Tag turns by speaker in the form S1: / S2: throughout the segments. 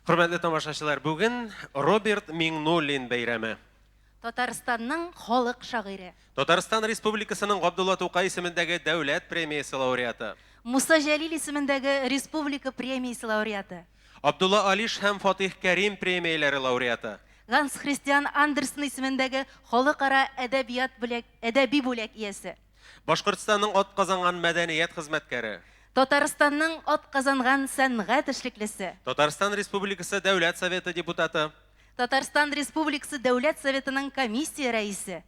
S1: Hürmetli тамашачылар, бүген Роберт Миңнуллин бәйрәме.
S2: Татарстанның халык шагыйре.
S1: Татарстан Республикасының Габдулла Тукай исемендәге дәүләт премиясе лауреаты.
S2: Муса Җәлил исемендәге республика премиясе лауреаты.
S1: Абдулла Алиш һәм Фатих Кәрим премияләре лауреаты.
S2: Ганс Христиан Андерсон исемендәге халыкара әдәби бүләк иясе.
S1: Башкортстанның атказанган мәдәният хезмәткәре.
S2: Татарстанның атказанган сәнгать эшлеклесе.
S1: Татарстан Республикасы Дәүләт Советы депутаты.
S2: Татарстан Республикасы Дәүләт Советының комиссия рәисе.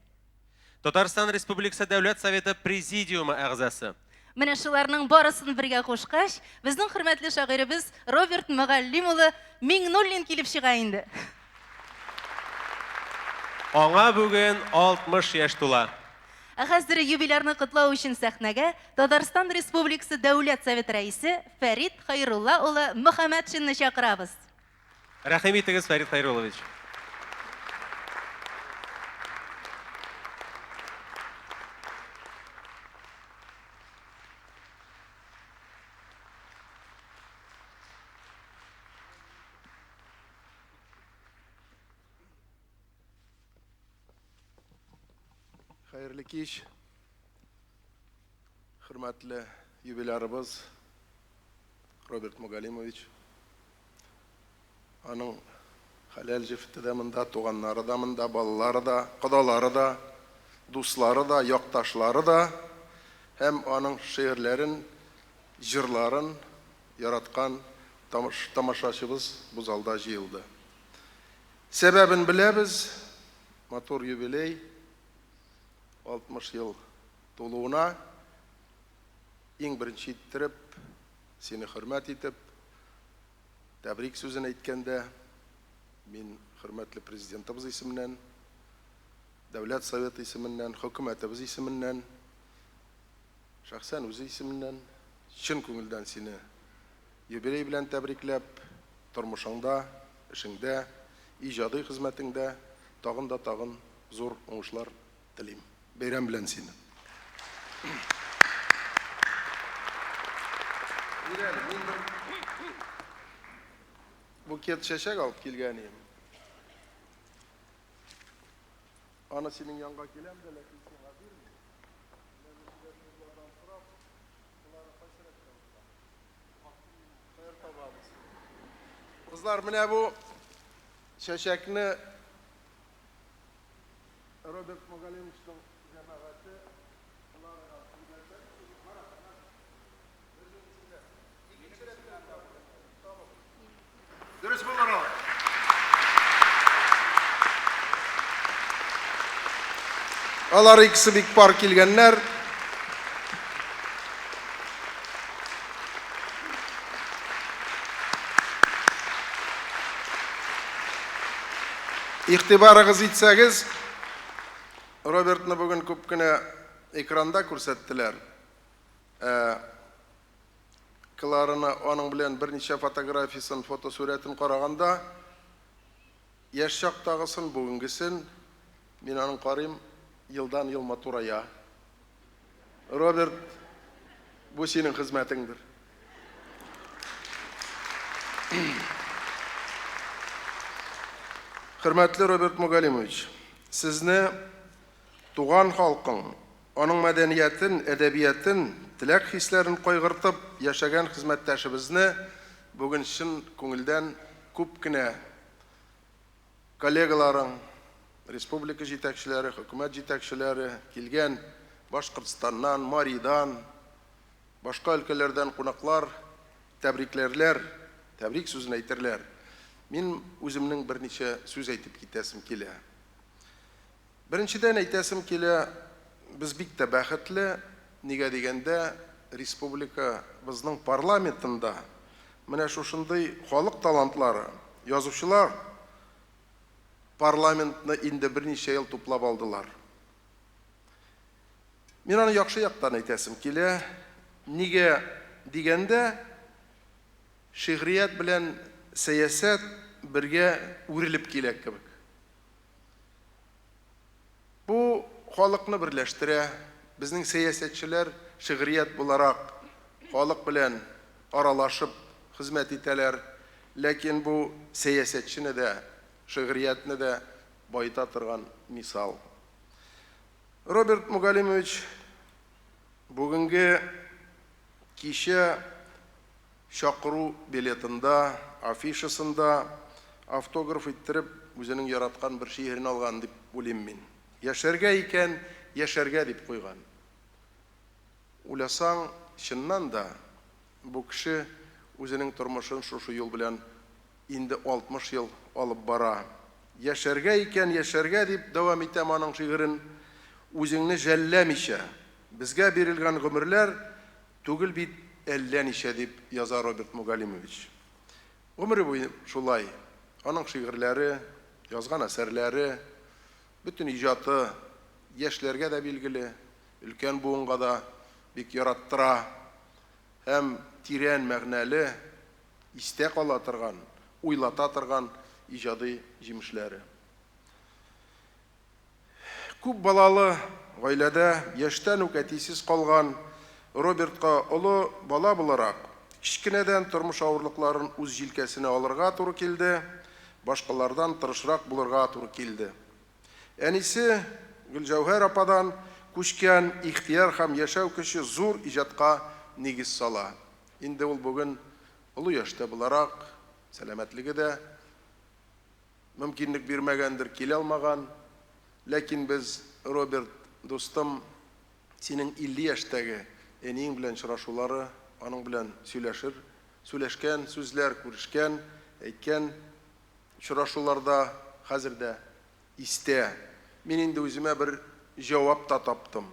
S1: Татарстан Республикасы Дәүләт Советы президиумы әгъзасы.
S2: Менә шуларның барысын бергә кушкач, безнең хөрмәтле шагыйребез Роберт Мөгаллим улы Миңнуллин килеп чыга инде.
S1: Аңа бүген 60 яшь тула.
S2: Хәзер юбилярны котлау өчен сәхнәгә Татарстан Республикасы Дәүләт Совет рәисе Фәрит Хайрулла улы Мөхәммәтшинны чакырабыз.
S1: Рәхим итегез, Фәрит Хайруллович.
S3: Хәерле кич, хөрмәтле юбилярыбыз Роберт Мөгаллимович. Аның хәләл җефте дә монда, туганнары да монда, балалары да, кодалары да, дуслары да, якташлары да, һәм аның шигырьләрен, җырларын яраткан тамашачыбыз бу залда җыелды. Сәбәбен беләбез, матур юбилей 60 ел тулуына иң беренче иттереп, сине хөрмәт итеп, тәбрик сүзен әйткәндә, мин хөрмәтле президентыбыз исеменнән, Дәүләт Советы исеменнән, хөкүмәтебез исеменнән, шәхсән үзе исеменнән, чын күңелдән сине юбилей белән тәбрикләп, тормышыңда, эшеңдә, иҗади хезмәтеңдә тагын да тагын зур уңышлар телим. Бәйрәм белән сине. Букет чәчәк алып килгән идем. Аны синең янга киләм дә, ләкин сиңа бирмим. Кызлар, менә бу чәчәкне Роберт Мөгаллимовичның җәмәгате дөрес булыр ул. Алар икесе бик пар килгәннәр. Игътибарыгыз итсәгез, Робертны бүген күп кенә экранда күрсәттеләр. Клараны аның белән берничә фотографиясын, фотосурәтен караганда, яшь чактагысын, бүгенгесен мин аның карыйм, елдан ел матурая. Роберт, бу синең хезмәтеңдер. Хөрмәтле Роберт Мөгаллимович, сезне туган халкың, аның мәдәниятен, әдәбиятен, теләк хисләрен кайгыртып яшәгән хезмәттәшебезне бүген чын күңелдән күп кенә коллегаларың, республика җитәкчеләре, хөкүмәт җитәкчеләре килгән Башкортстаннан, Маридан, башка өлкәләрдән кунаклар тәбрикләрләр, тәбрик сүзен әйтерләр. Мин үземнең берничә сүз әйтеп китәсем килә. Беренчедән әйтәсем килә, без бик тә бәхетле, нигә дигәндә, республика безнең парламентында менә шушындый халык талантлары, язучылар парламентны инде берничә ел туплап алдылар. Мин аны яхшы яктан әйтәсем килә, нигә дигәндә, шигърият белән сәясәт бергә үрелеп килә кебек. Бу халыкны берләштерә, безнең сәясәтчеләр шигърият буларак халык белән аралашып хезмәт итәләр, ләкин бу сәясәтчене дә, шигъриятне дә байыта торган мисал. Роберт Мугалимович бүгенге кичә чакыру билетында, афишасында автограф иттереп үзенең яраткан бер шигырен алган дип уйлыйм мин. Яшәргә икән, яшәргә дип куйган. Уйласаң, чыннан да бу кеше үзенең тормышын шушы юл белән инде 60 ел алып бара. Яшәргә икән, яшәргә дип дәвам итәм аның шигырен. Үзеңне жәлләмичә, безгә бирелгән гомерләр түгел бит әллә ничә дип яза Роберт Мугалимович. Гомере буе шулай. Аның шигырьләре, язган әсәрләре, бөтен иҗаты яшьләргә дә билгеле, өлкән буынга да бик яраттыра һәм тирән мәгънәле, истә кала торган, уйлата торган иҗади җимешләре. Күп балалы гаиләдә яшьтән үк әтисез калган Робертка олы бала буларак кичкенәдән тормыш авырлыкларын үз җилкәсенә алырга туры килде, башкалардан тырышрак булырга туры килде. Әнисе Гөлҗәүһәр ападан күчкән ихтияр һәм яшәү көче зур иҗатка нигез сала. Инде ул бүген олы яшьтә буларак, сәламәтлеге дә мөмкинлек бирмәгәндер, килә алмаган. Ләкин без, Роберт, дустым, синең 50 яшьтәге әниең белән очрашулары, аның белән сөйләшкән сүзләр, күрешкән, әйткән очрашуларда хәзер дә истә. Мин инде үземә бер җавап та таптым.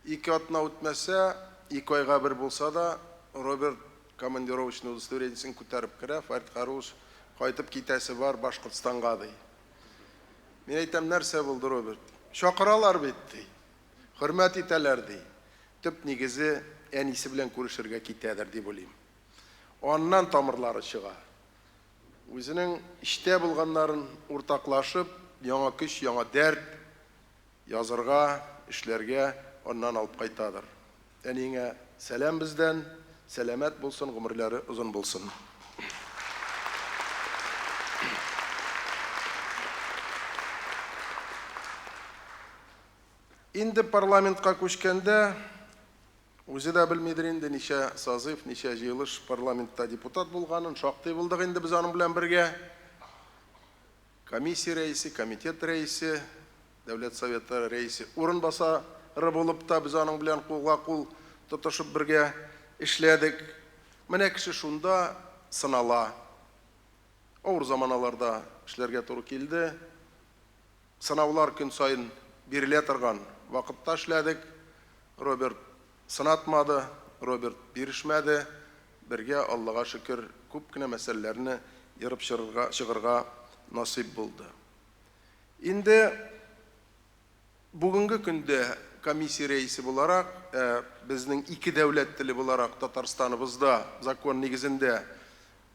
S3: 2 атна үтмәсә, 2 айга бер булса да, Роберт командировочный удостоверениесен күтәреп керә, Фәрит Харуш кайтып китәсе бар Башкортстанга ди. Мин әйтәм, нәрсә булды, Роберт? Чакыралар бит ди. Хөрмәт итәләр ди. Төп нигезе әнисе белән күрешергә китәдер дип уйлыйм. Аннан тамырлары чыга. Үзенең иштә булганнарын уртаклашып, яңа көч, яңа дәрт язырга, эшләргә аннан алып кайтадыр. Әниеңә сәлам бездән, сәламәт булсын, гомерләре озын булсын. Инде парламентка күчкәндә, үзе дә белмидер инде ничә созыв, ничә җыелыш парламентта депутат булганын, шактый булдык инде без аның белән бергә. Комиссия рәисе, комитет рәисе, Дәүләт Советы рәисе урынбасары булып та без аның белән кулга-кул тотышып бергә эшләдек. Менә кеше шунда сынала. Авыр заманаларда эшләргә туры килде. Сынаулар көн сайын бирелә торган вакытта эшләдек. Роберт сынатмады, Роберт бирешмәде. Бергә, Аллага шөкер, күп кенә мәсьәләләрне ярып чыгарга насыйп булды. Инде бүгенге көндә комиссия рәисе буларак, безнең 2 дәүләт теле буларак Татарстаныбызда закон нигезендә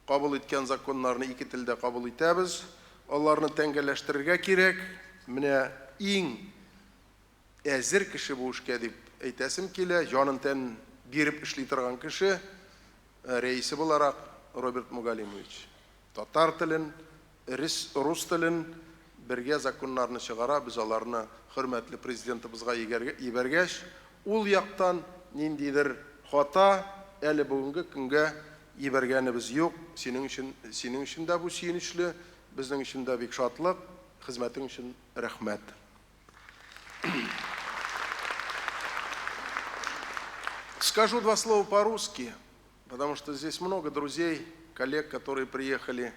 S3: кабул иткән законнарны 2 телдә кабул итәбез. Аларны тәңгәләштерергә кирәк. Менә иң әзер кеше бу эшкә дип әйтәсем килә, җанын тән биреп эшли торган кеше рәисе буларак Роберт Мугалимович. Татар телен, рус телен бергә законнарны чыгара, без аларны хөрмәтле президентыбызга ибәргәч, ул яктан ниндидер хата әле бүгенге көнгә ибәргәнебез юк. Синең өчен дә бу сөенечле, безнең өчен дә бик шатлык, хезмәтең өчен рәхмәт. Скажу 2 слова по-русски, потому что здесь много друзей, коллег, которые приехали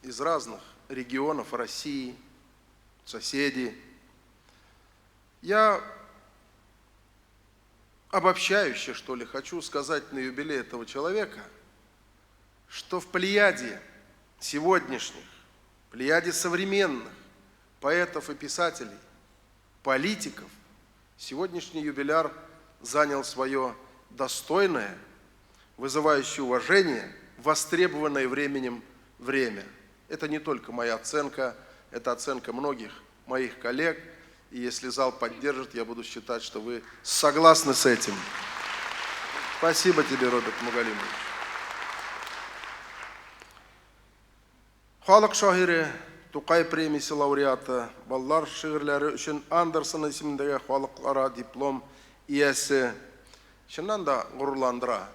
S3: из разных регионов России, соседи. Я обобщающе, что ли, хочу сказать на юбилей этого человека, что в плеяде сегодняшних, плеяде современных поэтов и писателей, политиков, сегодняшний юбиляр занял свое достойное, вызывающее уважение, востребованное временем время. Это не только моя оценка, это оценка многих моих коллег. И если зал поддержит, я буду считать, что вы согласны с этим. Спасибо тебе, Роберт Мугалимович. Халық шаһире, Тукай премиясы лауреаты, балалар шигырьләре өчен Андерсон исемендәге халыкара диплом иясе. Шуннан да горурландыра.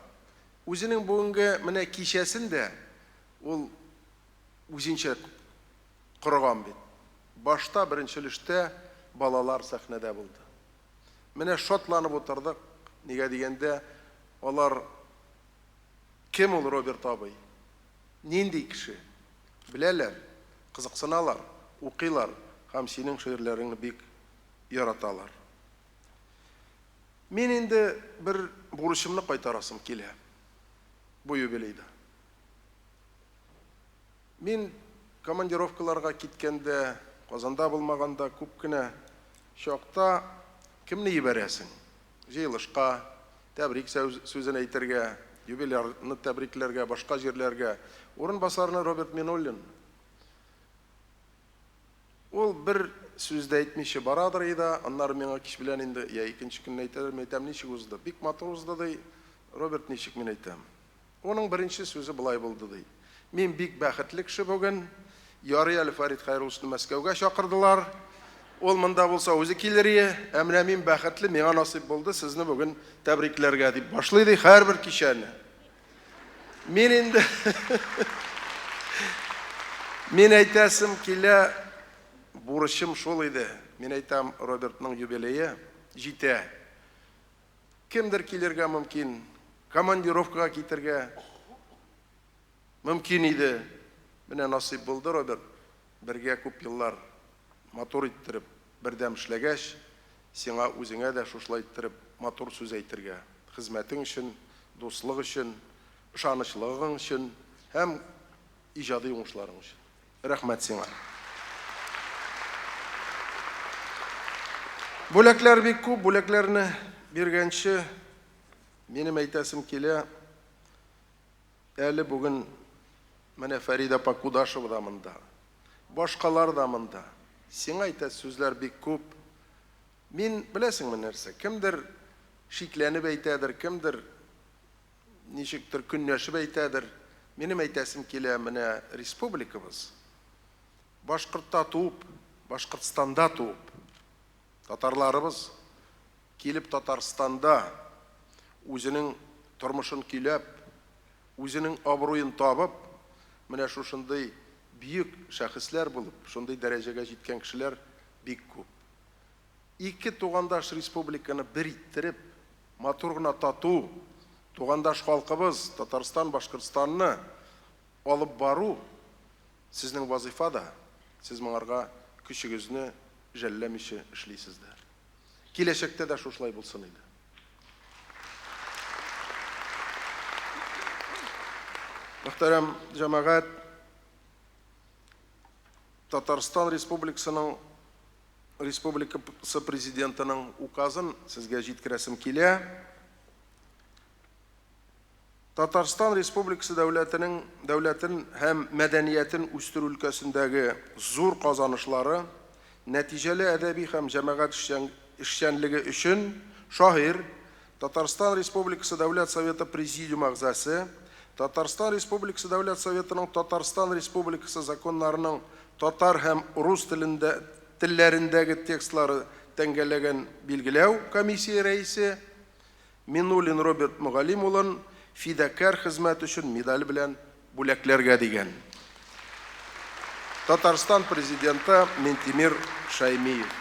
S3: Үзенең бүгенге менә кичәсендә ул үзенчә корган бит. Башта беренчелештә балалар сәхнәдә булды. Менә шатланып утырдык. Нигә дигәндә, алар кем ул Роберт абый? Нинди кеше? Беләләр, кызыксыналар, укыйлар һәм синең шигырьләреңне бик яраталар. Мин инде бер бурычымны кайтарасым килә. Бу юбилейда. Мин командировкаларга киткәндә, Казанда булмаганда күп кенә чакта кемне ибәрәсең? Җыелышка, тәбрик сүзен әйтергә, юбилейны тәбрикләргә, башка җирләргә. Урынбасарны Роберт Минуллин. Ул бер сүздә әйтмичә барадыр иде, аннары миңа кич белән инде я икенче көнне әйтәм ничек узды. Бик матур узды ди. Роберт ничек мин әйтәм. Оның беренче сүзе булай булды ди. Мин бик бәхетле кеше бүген. Ярый әле Фәрит Хәйрулловны Мәскәүгә чакырдылар. Ул монда булса үзе килер, әмма мин бәхетле, миңа насыйп булды сезне бүген тәбрикләргә дип башлый ди һәрбер кичәне. Мин инде мин әйтәсем килә, бурычым шул иде. Мин әйтәм, Робертның юбилее җитә. Кемдер килергә мөмкин, командировкага китергә мөмкин иде. Менә насыйп булды, Роберт. Бергә күп еллар матур иттереп, бердәм эшләгәч, сиңа үзеңә дә шушлай иттереп матур сүз әйтергә. Хезмәтең өчен, дуслык өчен, ышанычлыгың өчен һәм иҗади уңышларың өчен. Рәхмәт сиңа. Бүләкләр бик күп, бүләкләрне биргәнче минем әйтәсем килә. Әле бүген менә Фәрида Пакудашева да монда. Башкалар да монда. Сиңа әйтә сүзләр бик күп. Мин беләсеңме нәрсә? Кемдер шикләнеп әйтәдер, кемдер ничектер көннәшеп әйтәдер. Минем әйтәсем килә, менә республикабыз Башкортта туып, Башкортстанда туып, татарларыбыз килеп Татарстанда үзенең тормышын көйләп, үзенең абруен табып, менә шушындый бүйек шәхесләр булып, шундый дәрәҗәгә җиткән кешеләр бик күп. Ике тугандаш республиканы бер иттереп, матур гына тату, тугандаш халкыбыз Татарстан, Башкортстанны алып бару сезнең вазифада. Сез моңарга көчегезне жәлләмичә эшлисездер. Киләчәктә дә шушлай булсын иде. Мөхтәрәм җәмәгать, Татарстан Республикасының президентының указын сезгә җиткерәсем килә. Татарстан Республикасы дәүләтен һәм мәдәниятен үстерү өлкәсендәге зур казанышлары, нәтиҗәле әдәби һәм җәмәгать эшчәнлеге өчен шаһир, Татарстан Республикасы Дәүләт Советы Президиум әгъзасы, Татарстан Республикасы Дәүләт Советының Татарстан Республикасы законнарының татар һәм рус телләрендәге текстлары тәңгәләгән билгеләү комиссия рәисе Минуллин Роберт Мөгаллим улын фидакар хезмәт өчен медаль белән бүләкләргә дигән. Татарстан президенты Ментимир Шаймиев.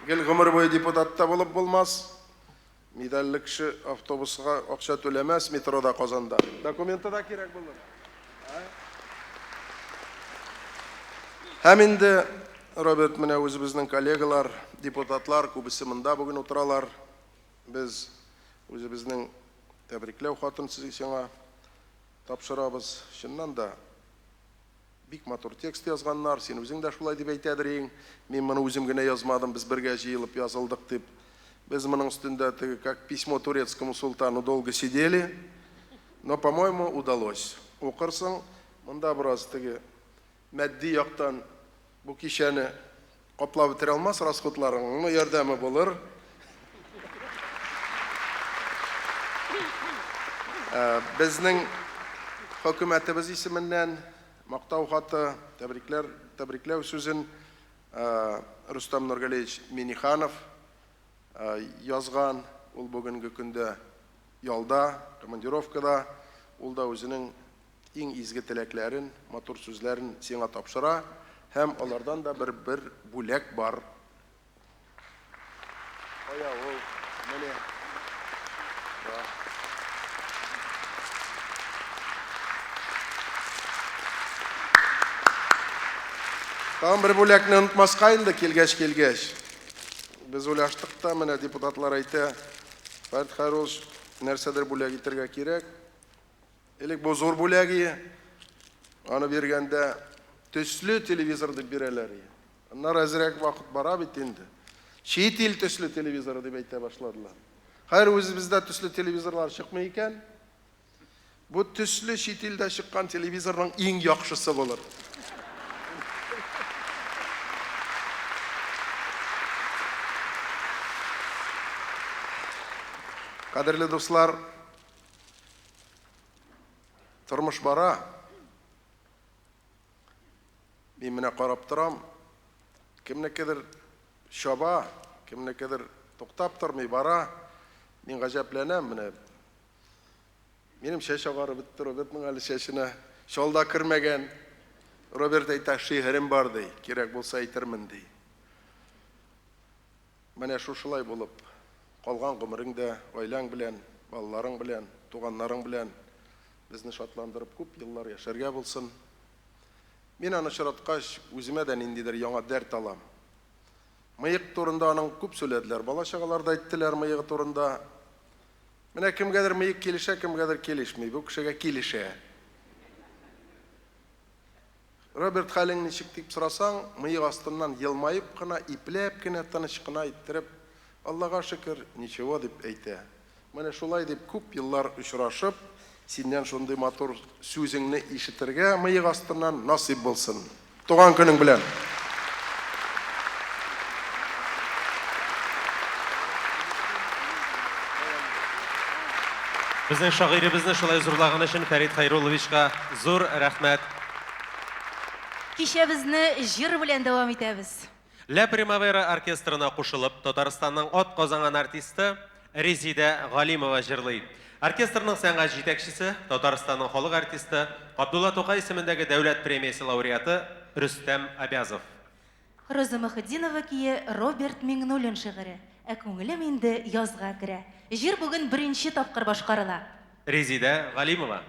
S3: Гел гомер буе депутатта булып булмас. Медальле кеше автобусга акча төләмәс метрода Казанда. Документы да кирәк булыр. Һәм инде Роберт менә үзебезнең коллегалар, депутатлар күбесе монда бүген утыралар. Без үзебезнең тәбрикләү хатын сиңа тапшырабыз. Чыннан да бик матур текст язганнар, син үзең дә шулай дип әйтәдер иң. Мин моны үзем генә язмадым, без бергә җыелып язылдык дип. Без моның үстендә теге, как письмо турецкому султану, долго сидели, но, по-моему, удалось. Укырсың, монда бераз теге мәдди яктан бу кичәне каплап бетерә алмас расходларыңның ярдәме булыр. Безнең хөкүмәтебез исеменнән мактау хаты, тәбрикләү сүзен Рустам Нургалиевич Миниханов язган. Ул бүгенге көндә ялда, командировкада, ул да үзенең иң изге теләкләрен, матур сүзләрен сиңа тапшыра, һәм алардан да бер бүләк бар. Ая, ул менә. Там бер бүләкне онытмаска инде килгәч. Без уйлаштык та, менә депутатлар әйтә, Фәрит Хәйруллович, нәрсәдер бүләк итәргә кирәк. Элек бу зур бүләге, аны биргәндә төсле телевизор дип бирәләр. Аннан әзрәк вакыт бара бит инде. Чит ил төсле телевизор дип әйтә башладылар. Хәер, үзебездә төсле телевизорлар чыкмый икән. Бу төсле чит илдә чыккан телевизорның иң яхшысы булыр. Кадерле дуслар, тормыш бара. Мин менә карап торам. Кемнекедер шаба, кемнекедер туктап тормый бара. Мин гаҗәпләнәм менә. Минем шәш агарып бетте, Робертның әле шәшенә шалда кермәгән. Роберт әйтә, шигырем бар ди, кирәк булса әйтермен ди. Менә шушылай булып калган гомереңдә гаиләң белән, балаларың белән, туганнарың белән безне шатландырып күп еллар яшәргә булсын. Мин аны чираткач, үземә дә ниндидер яңа дәрт алам. Мыек турында аның күп сөйләделәр, бала-чагалар да әйттеләр мыек турында. Менә кемгәдер мыек килешә, кемгәдер килешми, бу кешегә килешә. Роберт хәлең ничек дип сорасаң, мыек астыннан елмаеп кына, ипләп кенә, тыныч кына иттереп, Аллага шөкер, ничего дип әйтә. Менә шулай дип күп еллар очрашып, синнән шундый матур сүзеңне ишетергә мыек астыннан насыйп булсын. Туган көнең белән.
S1: Безнең шагыйребезне шулай зурлаган өчен Фәрит Хәйрулловичка зур рәхмәт.
S2: Кичәбезне җыр белән дәвам итәбез.
S1: Ля Примавера оркестрына кушылып, Татарстанның ат казанган артисты Резидә Галимова җырлый. Оркестрның сәнгать җитәкчесе, Татарстанның халык артисты, Габдулла Тукай исемендәге дәүләт премиясе лауреаты Рөстәм Абязов.
S2: Роза Мөхәддинова кие Роберт Миңнуллин шигыре. Ә күңелем инде язга керә. Җыр бүген беренче тапкыр башкарыла.
S1: Резидә Галимова.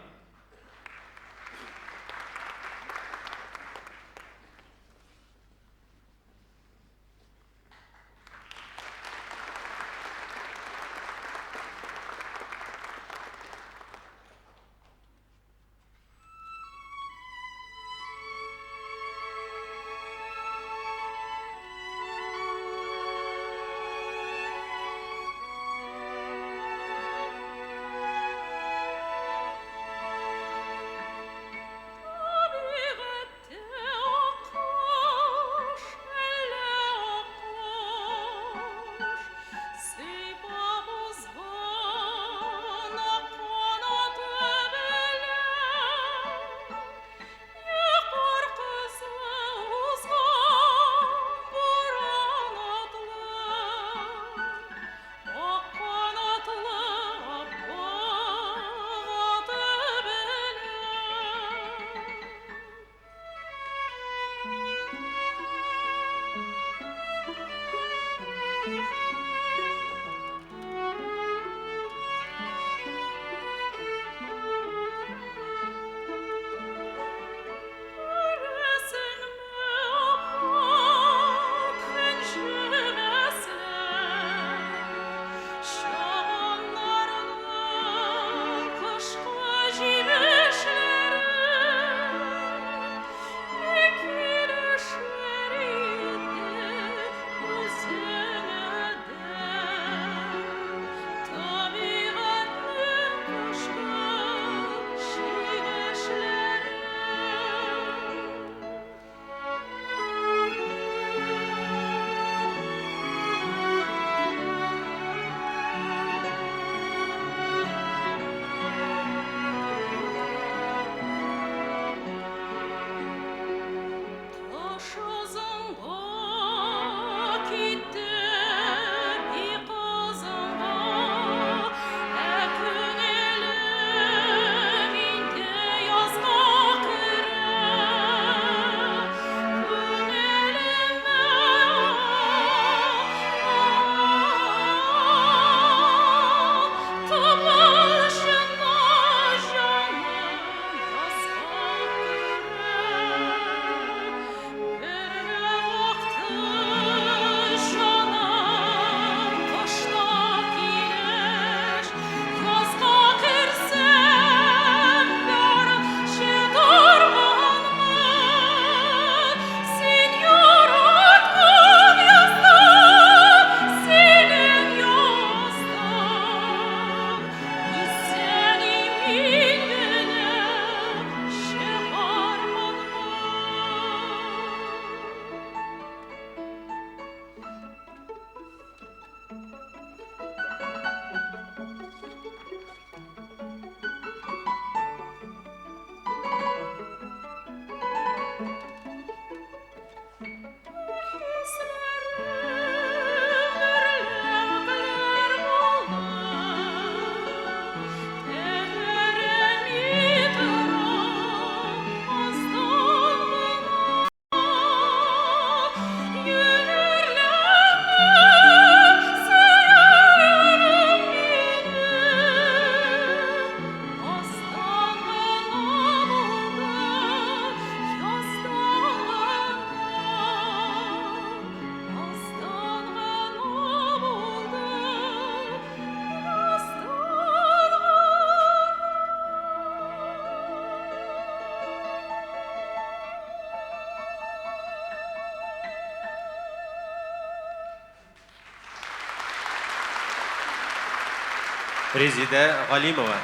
S1: Резида Галимова.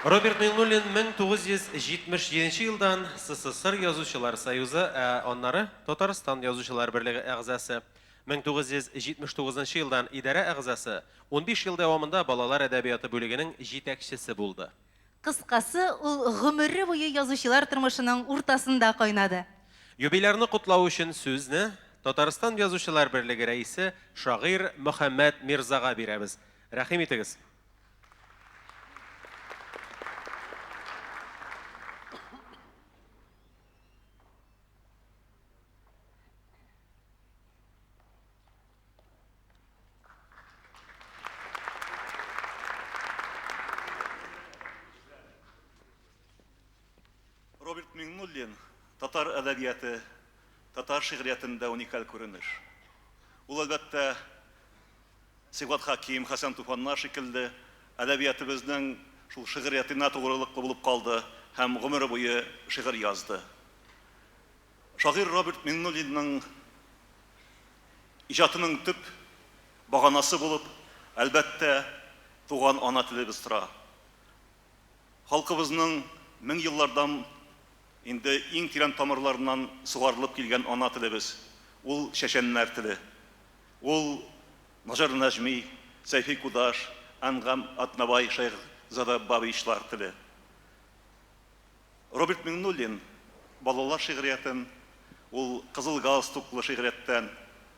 S1: Роберт Миңнуллин 1977 елдан СССР Язучылар союзы, аннары Татарстан Язучылар берлеге әгъзасы. 1979 елдан идарә әгъзасы, 15 ел дәвамында балалар әдәбияты бүлегенең җитәкчесе булды.
S2: Кыскасы, ул гомере буе язучылар тормышының уртасында кайнады.
S1: Юбилярны кутлау өчен сүзне Татарстан Язучылар берлеге рәисе шагыйрь Мөхәммәд Мирзага бирәбез. Рәхим итегез.
S4: Роберт Миңнуллин татар әдәбияты, татар шигъриятында уникаль күренеш. Ул әлбәттә Сибгат Хаким, Хәсән Туфаннар шикелле әдәбиятыбызның шул шигъриятына тугрылыклы булып калды һәм гомере буе шигырь язды. Шагыйрь Роберт Миңнуллинның иҗатының төп баганасы булып, әлбәттә туган ана телебез тора. Халкыбызның 1000 еллардан инде иң тирән тамырларыннан сугарылып килгән ана телебез. Ул чәчәннәр теле. Ул Нажар Нәҗми, Сәйфи Кудаш, Ангам Атнабай Шәйх Зада Бабичлар теле. Роберт Миңнуллин балалар шигъриятен, ул кызыл галстуклы шигърияттан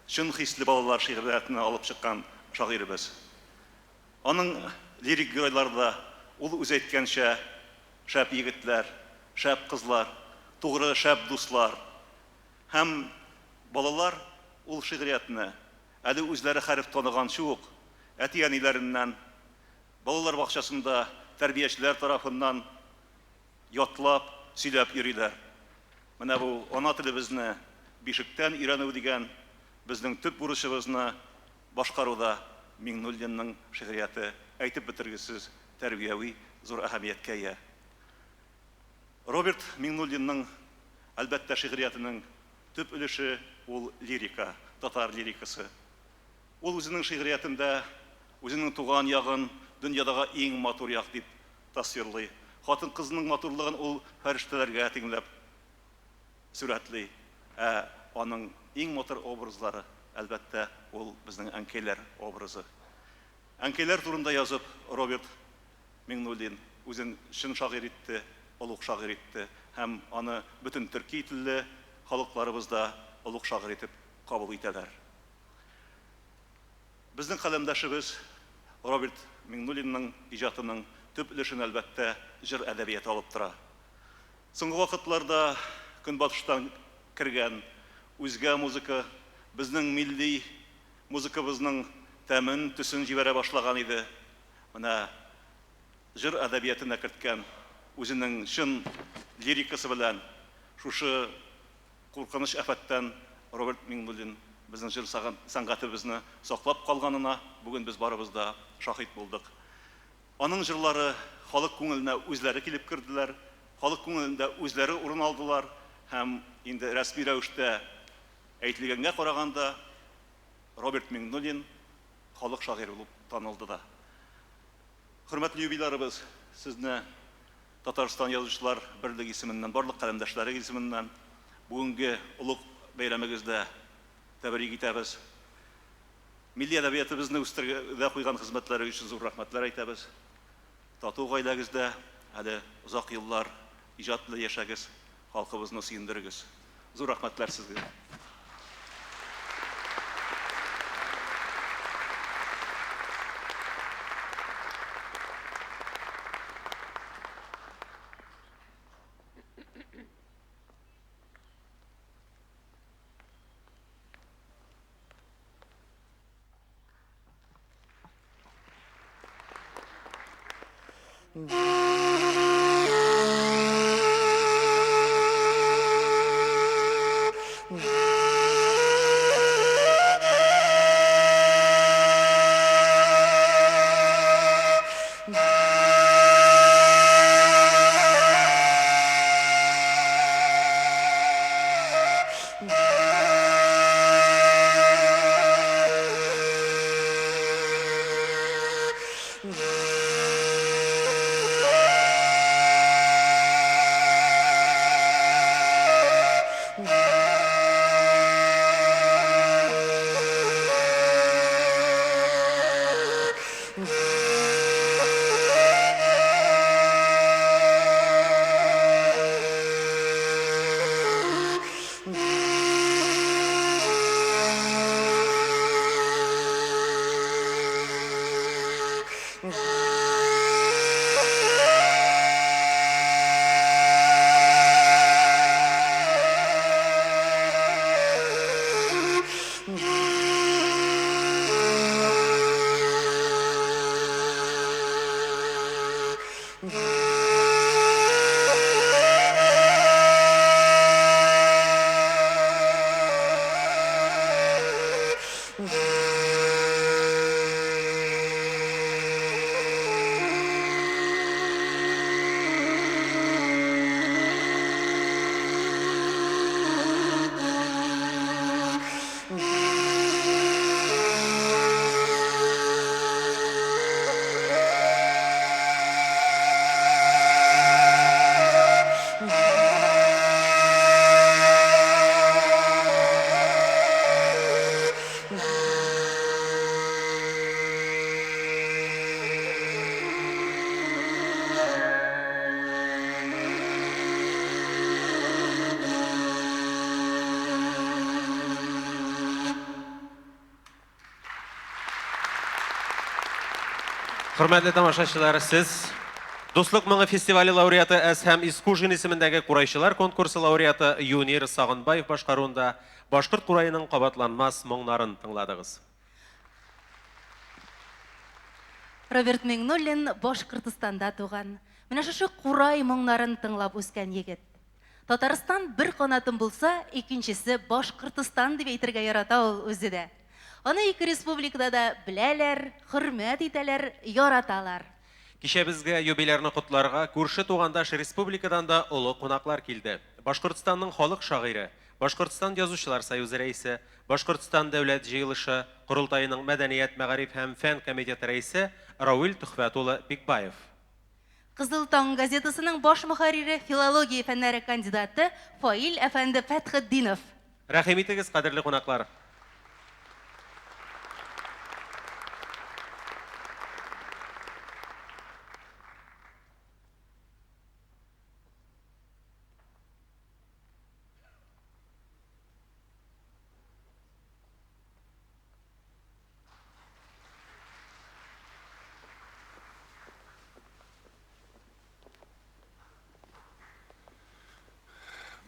S4: чын хисле балалар шигъриятын алып чыккан шагыйрыбыз. Аның лирик геройларда ул үз әйткәнчә шәп егетләр, шәп кызлар, тугры шәп дуслар һәм балалар ул шигъриятны әле үзләре хәреф таныганчы ук әти-әниләреннән балалар бакчасында тәрбиячеләр тарафыннан ятлап, сөйләп йөриләр. Менә бу ана телебезне бишектән өйрәнү дигән безнең төп бурычыбызны башкаруда Миңнуллинның шигърияты әйтеп бетергесез тәрбияви зур әһәмияткә ия. Роберт Миңнуллинның әлбәттә шигъриятының төп өлеше ул лирика, татар лирикасы. Ул үзенең шигъриятында үзенең туган ягын дөньядагы иң матур як дип тасвирлый. Хатын-кызның матурлыгын ул фәрештәләргә тиңләп сүрәтли. Аның иң матур образлары әлбәттә ул безнең әнкәйләр образы. Әнкәйләр турында язып Роберт Миңнуллин үзен чын шагыйрь итте, улуг шагыйрь итте һәм аны бөтен төрки телле халыкларыбызда улуг шагыйрь итеп кабул итәләр. Безнең каләмдәшебез Роберт Миңнуллинның иҗатының төп өлешен әлбәттә җыр әдәбияты алып тора. Соңгы вакытларда Көнбатыштан кергән үзгә музыка безнең милли музыкабызның тәмен, төсен җибәрә башлаган иде. Менә җыр әдәбиятына керткән үзенең чын лирикасы белән шушы куркыныч афәттән Роберт Миңнуллин безнең җыр сәнгатебезне саклап калганына бүген без барыбыз да шаһит булдык. Аның җырлары халык күңеленә үзләре килеп керделәр, халык күңелендә үзләре урын алдылар һәм инде рәсми рәвештә әйтелгәнгә караганда Роберт Миңнуллин халык шагыйре булып танылды да. Хөрмәтле юбилярыбыз, сезне Татарстан Язучылар берлеге исеменнән, барлык каләмдәшләре исеменнән бүгенге улуг бәйрәмегездә тәбрик итәбез. Милли әдәбиятыбызны үстерергә куйган хезмәтләре өчен зур рәхмәтләр әйтәбез. Тату гаиләгездә әле озак еллар иҗатлы яшәгез, халкыбызны сөендерегез. Зур рәхмәтләр сезгә.
S1: Hürmetli тамашачылар, siz Dostluk Маңы фестивале лауреаты Әсхәм Искужин исемендәге курайчылар конкурсы лауреаты Юнир Сагынбаев башкаруында Башкорт курайының кабатланмас моңнарын тыңладыгыз.
S2: Роберт Миңнуллин Башкортстанда туган. Менә шушы курай моңнарын тыңлап үскән егет. Татарстан бер канатын булса, икенчесе Башкортстан дип әйтергә ярата ул үзе дә. Аны ике республикада да беләләр, хөрмәт итәләр, яраталар.
S1: Кичә безгә юбилейны котларга күрше тугандаш республикадан да олы кунаклар килде. Башкортстанның халык шагыйре, Башкортстан язучылар союзы рәисе, Башкортстан дәүләт җыелышы Корылтайының мәдәният, мәгариф һәм фән комитеты рәисе Рауил Тухфат улы Бикбаев.
S2: Кызыл таң газетасының баш мөхәррире, филология фәннәре кандидаты Фаил әфәнде Фәтхетдинов.
S1: Рәхим итегез, кадерле кунаклар.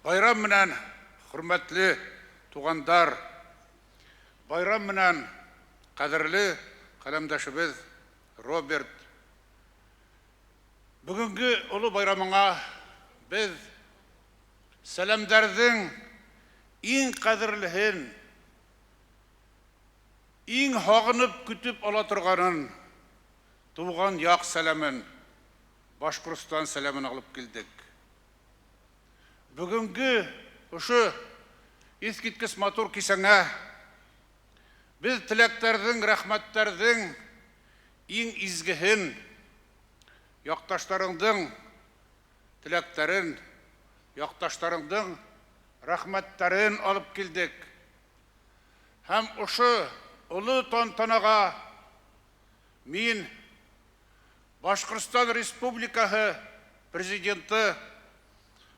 S5: Байрам менән, хөрмәтле тугандар, байрам менән, кадерле каләмдәшебез Роберт. Бүгенге олы байрамыңа без сәламдәрдең иң кадерлеһен, иң хагынып көтеп ала торганын, туган як сәламен, Башкортстан сәламен алып килдек. Бүгінгі ұшы ескерткіш матур кисәңә біз тіләктердің, рәхмәттердің ең изгіхін, яқташтарыңдың тіләктерін, яқташтарыңдың рәхмәттерін алып келдік. Һәм ұшы ұлы тантанаға мен Башқұртстан Республикасы президенті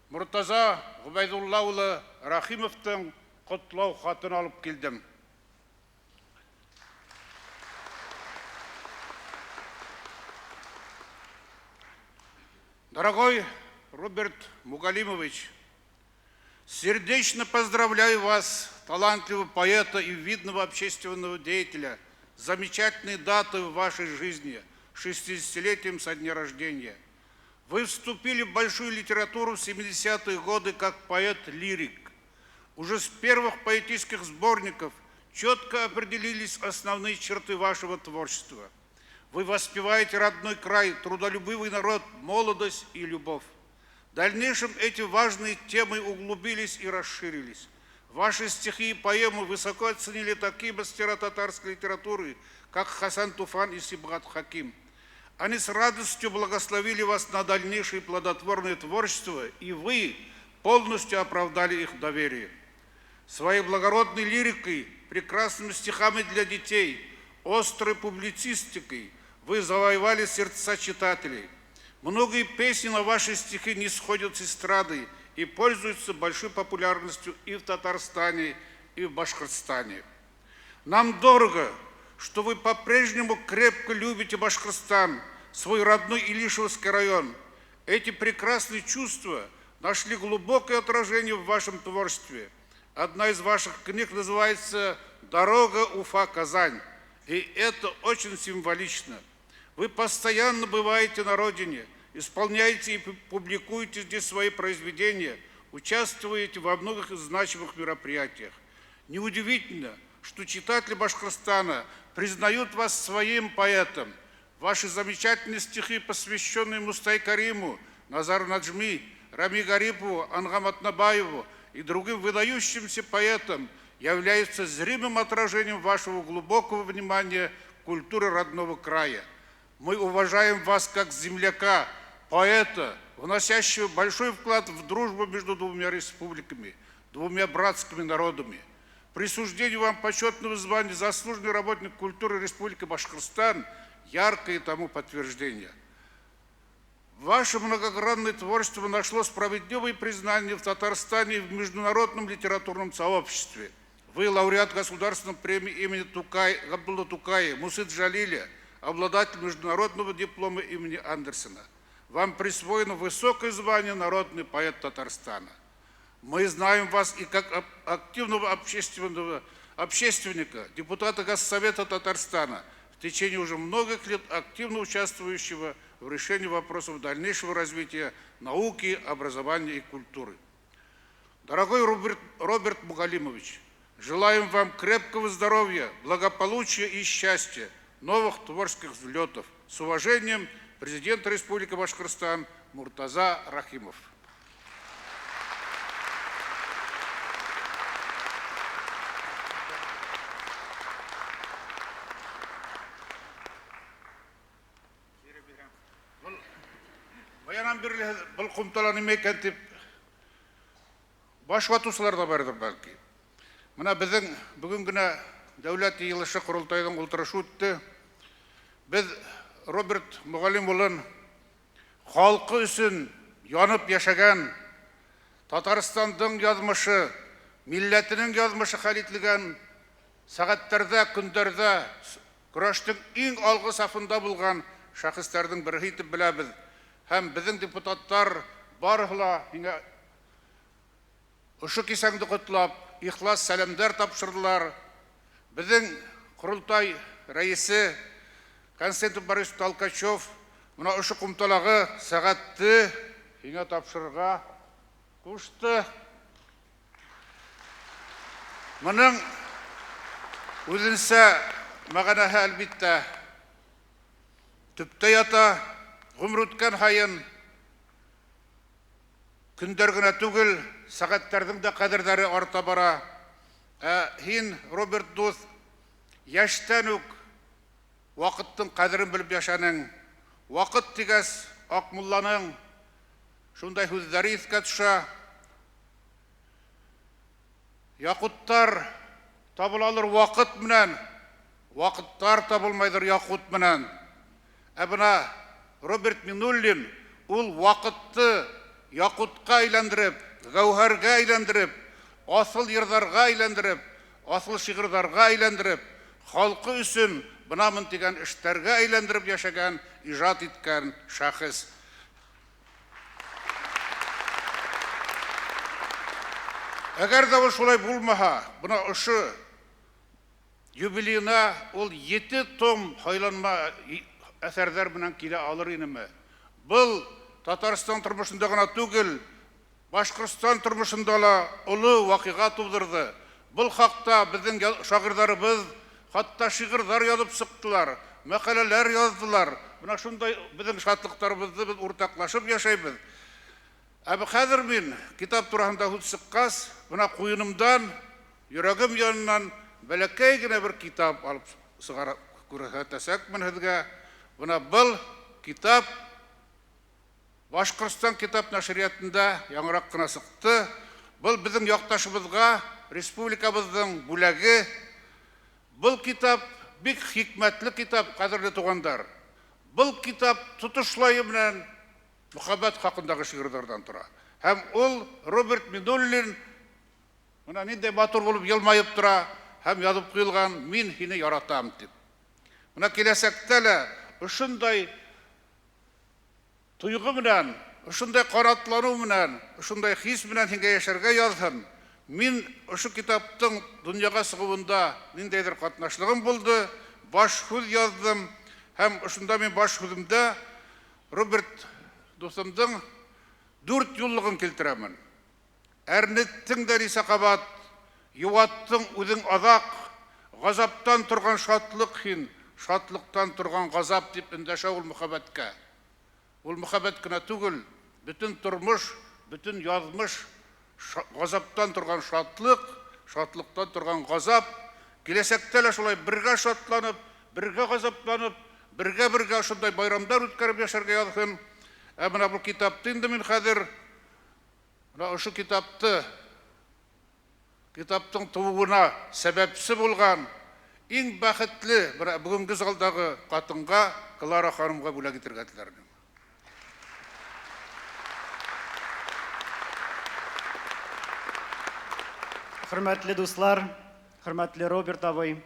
S5: Муртаза Губайдулла улы Рахимовтың құтлау хатын алып келдім. Дорогой Роберт Мугалимович, сердечно поздравляю вас, талантливого поэта и видного общественного деятеля, с замечательной датой в вашей жизни, 60-летием со дня рождения. Вы вступили в большую литературу в 70-е годы как поэт-лирик. Уже с первых поэтических сборников четко определились основные черты вашего творчества. Вы воспеваете родной край, трудолюбивый народ, молодость и любовь. В дальнейшем эти важные темы углубились и расширились. Ваши стихи и поэмы высоко оценили такие мастера татарской литературы, как Хасан Туфан и Сибгат Хаким. Они с радостью благословили вас на дальнейшее плодотворное творчество, и вы полностью оправдали их доверие. Своей благородной лирикой, прекрасными стихами для детей, острой публицистикой вы завоевали сердца читателей. Многие песни на ваши стихи не сходят с эстрады и пользуются большой популярностью и в Татарстане, и в Башкортостане. Нам дорого, что вы по-прежнему крепко любите Башкортостан, свой родной Илишевский район. Эти прекрасные чувства нашли глубокое отражение в вашем творчестве. Одна из ваших книг называется «Дорога Уфа-Казань», и это очень символично. Вы постоянно бываете на родине, исполняете и публикуете здесь свои произведения, участвуете во многих значимых мероприятиях. Неудивительно, что читатели Башкортостана признают вас своим поэтом. Ваши замечательные стихи, посвященные Мустай Кариму, Назару Наджми, Рами Гарипову, Ангам Атнабаеву и другим выдающимся поэтам, являются зримым отражением вашего глубокого внимания к культуре родного края. Мы уважаем вас как земляка, поэта, вносящего большой вклад в дружбу между двумя республиками, двумя братскими народами. Присуждение вам почетного звания «Заслуженный работник культуры Республики Башкортостан» яркое тому подтверждение. Ваше многогранное творчество нашло справедливое признание в Татарстане и в международном литературном сообществе. Вы лауреат Государственной премии имени Габдулла Тукая, Мусыд Джалиля, обладатель международного диплома имени Андерсена. Вам присвоено высокое звание «Народный поэт Татарстана». Мы знаем вас и как активного общественника, депутата Госсовета Татарстана, в течение уже многих лет активно участвующего в решении вопросов дальнейшего развития науки, образования и культуры. Дорогой Роберт Мугалимович, желаем вам крепкого здоровья, благополучия и счастья, новых творческих взлетов. С уважением, президент Республики Башкортостан Муртаза Рахимов. Баянан бирле бұл құмталаны мекен деп баш ватушылар да бардыр бәлки. Мына біздің бүгінгіні дәулет йылышы құрылтайдың отырышы өтті. Біз Роберт Мұғалимұлын халқы үшін янып яшаган, Татарстандың язмышы, милләтінің язмышы хәлитлеген сағаттарда, күндерді күрештің ең алғы сафында болған шәхістердің бірі етіп біләбіз. Һәм біздің депутаттар барыла ұшы кесәңді құтлап, ихлас сәлемдер тапшырдылар. Біздің құрылтай рәйісі Константин Борисович Толкачев мына ұшы құмталағы сағатты тапшырға күшті. Мұның өзінсі мағанағы әлбетті түпті ята ғұмыр өткен хайын күндер генә түгел, сағаттардың да қадірлері арта бара. Һин, Роберт дус, яшьтән үк вакыттың қадірін біліп яшаның. Вакыт тигәс Акмулланың шундай сүзләре искә төшә. Якуттар табылалыр вакыт менән, вакыттар табылмайдыр якут менән. Бuna Роберт Минуллин ул вакытты якутка айландырып, гәүһәргә айландырып, асыл йырҙарға айландырып, асыл шиғырҙарға айландырып, халҡы өсөн бынамын дигән эштәргә айландырып яшәгән, ижад иткән шәхес. Әгәр дә шулай булмаһа, бына ошо юбилейна ул 7 том хайланма әсәрҙәр менән килә алыр инеме. Был Татарстан тормышында гына түгел, Башкортстан тормышында ла олы вакыйга тудырды. Был хакта безнең шагыйрьләребез хатта шигырьләр язып сыктылар, мәкаләләр яздылар. Менә шундай безнең шатлыктарыбызны без уртаклашып яшәйбез. Хәзер мин китап турында һүз сыккас, менә куенымдан, йөрәгем янынан бәләкәй генә бер китап алып сыгара күрсәтәсәк мен һеҙгә. Бuna был китап Башкортстан китап нәшриятында яңырак кына сыкты. Был безнең якташыбызга, республикабызның бүләге. Был китап бик хикмәтле китап, кадерле тугандар. Был китап тотышлайы белән мөхәббәт хакындагы шигырьләрдән тора. Һәм ул Роберт Минуллин менә нинди матур булып елмаеп тора, һәм язып куелган «Мин һине яратам» дип. Менә киләсәктә лә ушундай туйгы менән, ушундай каратлану менән, ушундай хис менән һиңгә яшәргә язһын. Мин ушу китаптың дөньяга сыгуында ниндәйдер катнашлыгым булды, баш сүз яздым, һәм ушунда мин баш сүземдә Роберт дусымдың 4 юллыгын килтерәмен. Әрнеттең дәриса кабат, юаттың үзең азак, газаптан торган шатлык һин, шатлыктан торган газап дип эндәшә ул мөхәббәткә. Ул мөхәббәт кенә түгел, бөтен тормыш, бөтен язмыш, газаптан торган шатлык, шатлыктан торган газап, киләсәктә лә шулай бергә шатланып, бергә газапланып, бергә шундай байрамдар үткәреп яшәргә язсын. Менә бу китапты инде мин хәзер, менә ошо китаптың тууына сәбәпсе булган иң бәхетле бүгенге залдагы катынга, Клара ханымга бүләк итәргә теләрмен.
S6: Хөрмәтле дуслар, хөрмәтле Роберт абый.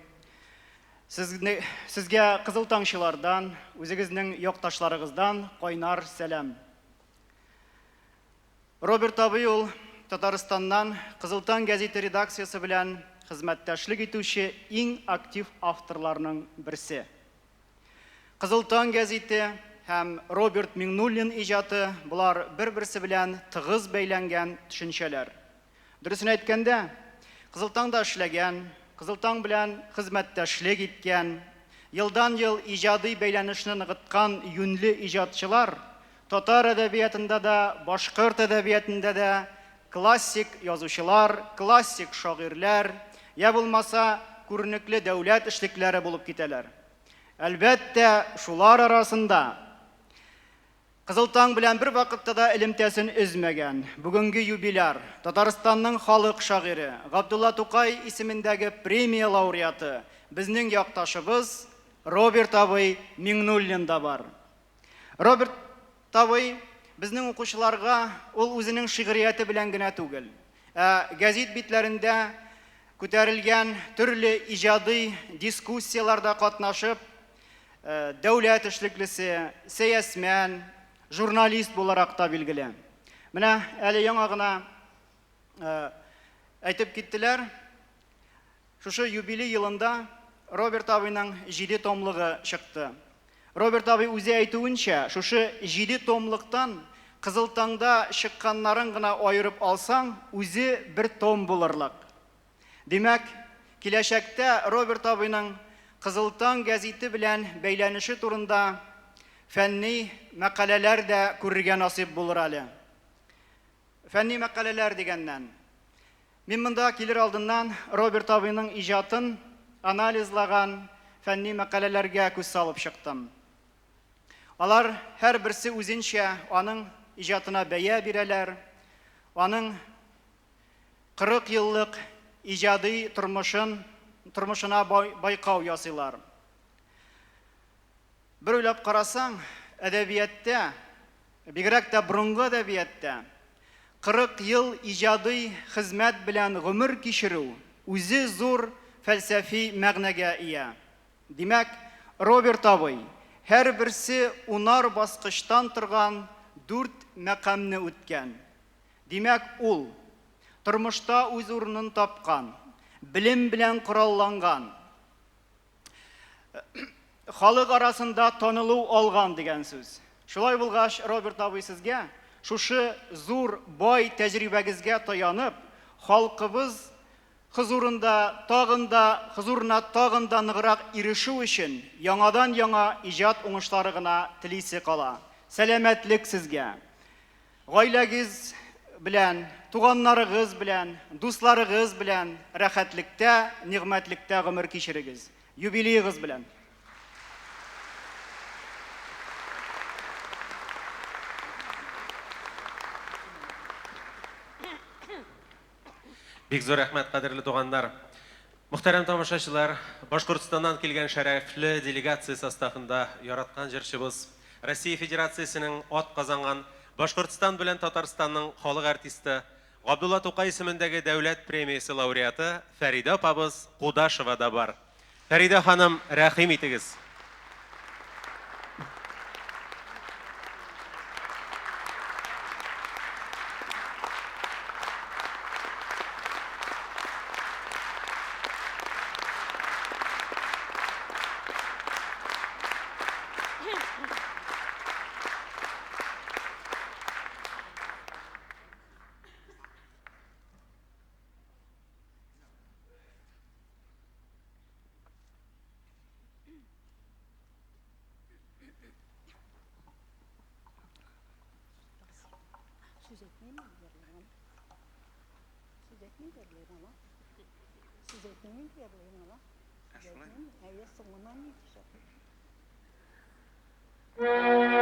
S6: Сезгә кызыл таңчылардан, үзегезнең якташларыгыздан кайнар сәлам. Роберт абый ул Татарстаннан Кызыл таң гәзите редакциясы белән хезмәттәшлек итүче иң актив авторларның берсе. Кызыл таң гәзите һәм Роберт Миңнуллин иҗаты булар бер-берсе белән тыгыз бәйләнгән төшенчәләр. Дөресен әйткәндә, Кызыл таңда эшләгән, Кызыл таң белән хезмәттәшлек иткән, елдан-ел иҗади бәйләнешне ныгыткан юньле иҗатчылар татар әдәбиятында да, башкорт әдәбиятында да классик язучылар, классик шагыйрьләр, я булмаса күренекле дәүләт эшлекләре булып китәләр. Әлбәттә, шулар арасында Кызыл таң белән бер вакытта да элемтәсен өзмәгән бүгенге юбиляр Татарстанның халык шагыйре Габдулла Тукай исемендәге премия лауреаты безнең якташыбыз Роберт абый Миңнуллин да бар. Роберт абый безнең укучыларга ул үзенең шигърияте белән генә түгел, гәзит битләрендә күтәрелгән төрле иҗади дискуссияларда катнашып, дәүләт эшлеклесе, сәясмән, журналист буларак та билгеле. Менә әле яңа гына әйтеп киттеләр, шушы юбилей елында Роберт абыйның 7 томлыгы чыкты. Роберт абый үзе әйтүенчә, шушы 7 томлыктан Кызыл таңда чыкканнарын гына аерып алсаң, үзе бер том булырлык. Димәк, киләчәктә Роберт абыйның Кызыл таң гәзите белән бәйләнеше турында фәнни мәкаләләр дә күрергә насыйп булыр әле. Фәнни мәкаләләр дигәннән, мин монда килер алдыннан Роберт абыйның иҗатын анализлаган фәнни мәкаләләргә күз салып чыктым. Алар һәр берсе үзенчә аның иҗатына бәя бирәләр, аның 40 еллык иҗади тормышына байкау ясыйлар. Бер уйлап карасаң, әдәбиятта, бигрәк тә борынгы әдәбиятта 40 ел иҗади хезмәт белән гомер кичерү үзе зур фәлсәфи мәгънәгә ия. Димәк, Роберт абый һәр берсе унар баскычтан торган 4 мәкамны үткән. Димәк, ул тормышта үз урынын тапкан, билем белән коралланган, халык арасында танылу алган дигән сүз. Шулай булгач, Роберт абый сезгә шушы зур бай тәҗрибәгезгә таянып, халкыбыз хузурына тагын да ныграк ирешү өчен яңадан яңа иҗат уңышлары гына телисе кала. Сәламәтлек сезгә. Гаиләгез белән, туганнарыгыз белән, дусларыгыз белән рәхәтлектә, нигъмәтлектә гомер кичерегез. Юбилейгыз белән.
S1: Бик зур рәхмәт, кадерле туганнар. Мөхтәрәм тамашачылар, Башкортстаннан килгән шәрәфле делегация составында яраткан җырчыбыз, Россия Федерациясенең ат казанган Башкортстан белән Татарстанның халык артисты, Габдулла Тукай исемендәге дәүләт премиясе лауреаты Фәрида апабыз Кудашева да бар. Фәрида ханым, рәхим итегез.
S7: Yolları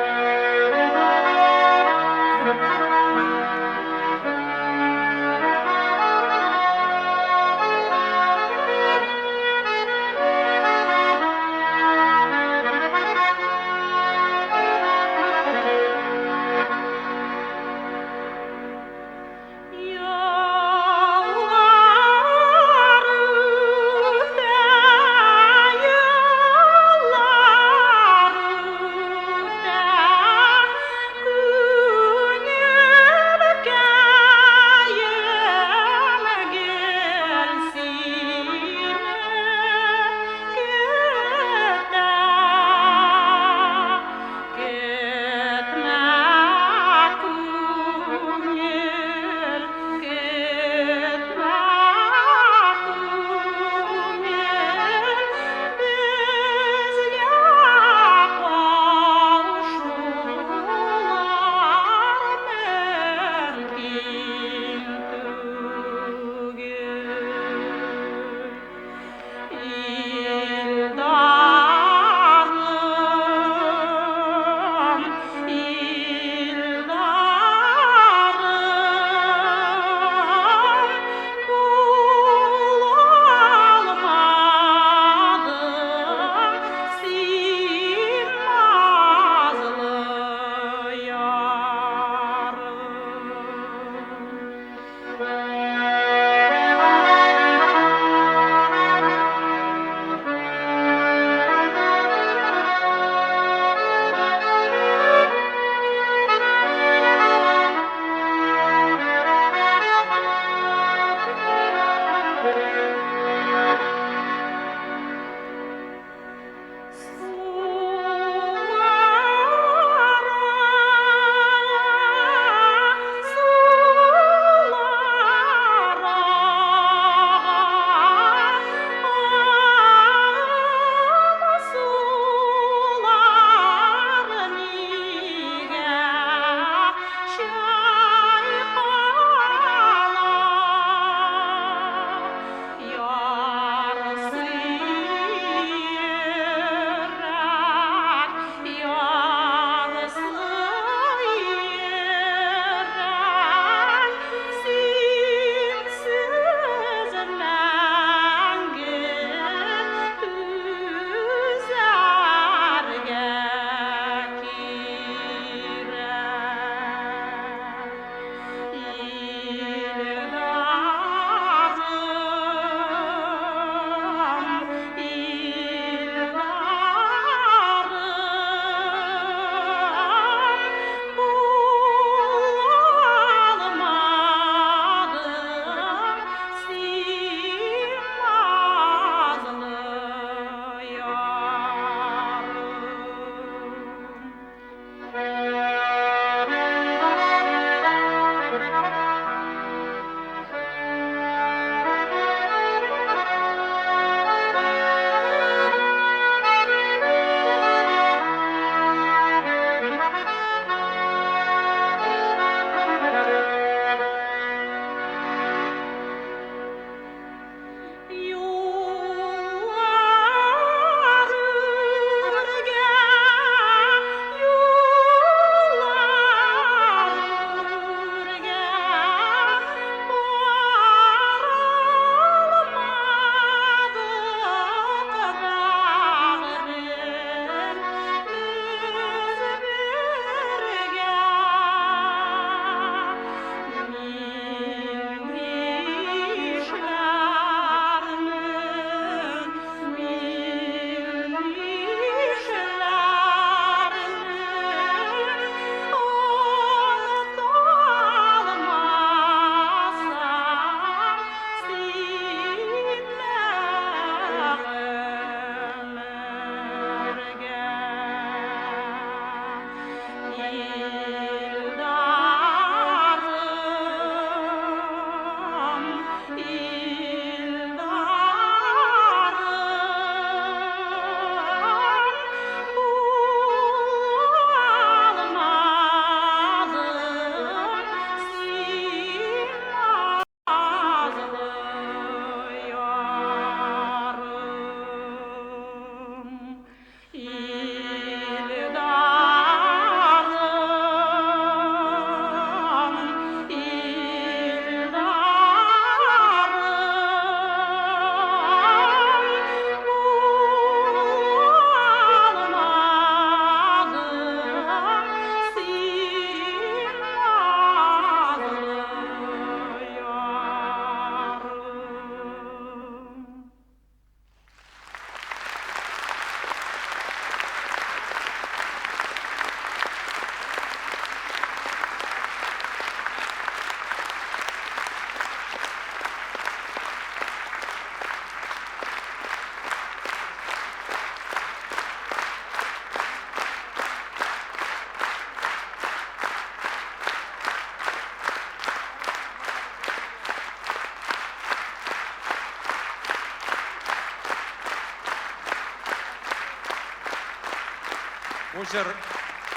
S7: Bu jır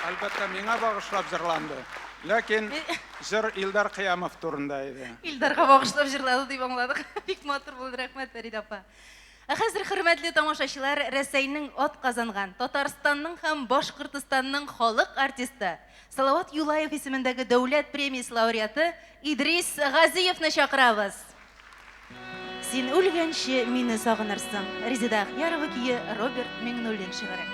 S7: albatta mеңа bağışlap jırlandı. Lakin jır Ildar Qiyamov turundaydı.
S2: Илдарга багышлап җырлады дип аңладык. Бик матур булды, рәхмәт Фәрид апа. Хәзер хөрмәтле тамашачылар, Рәсәйнең ат казанган, Татарстанның һәм Башкортстанның халык артисты, Салават Юлаев исемендәге дәүләт премиясе лауреаты Идрис Газиевны чакырабыз. Син үлгәнче мине сагынырсың. Резида Ахьярова кие Роберт Миңнуллин шигыре.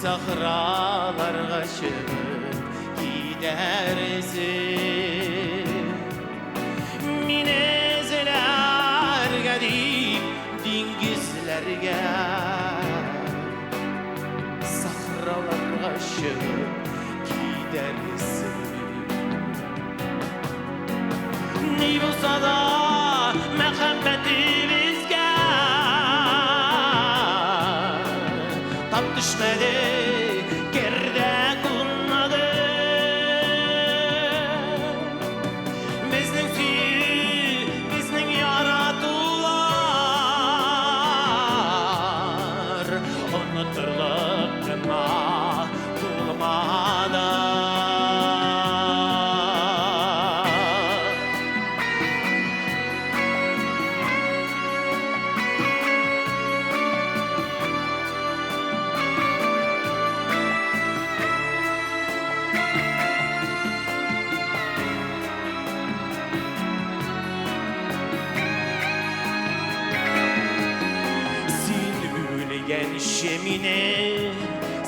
S8: Sahralarga çıkıp gidersin, Minezelerge deyip dingizlerge, Sahralarga çıkıp gidersin. Ne bulsa da muhabbetimizge tap düşmedi.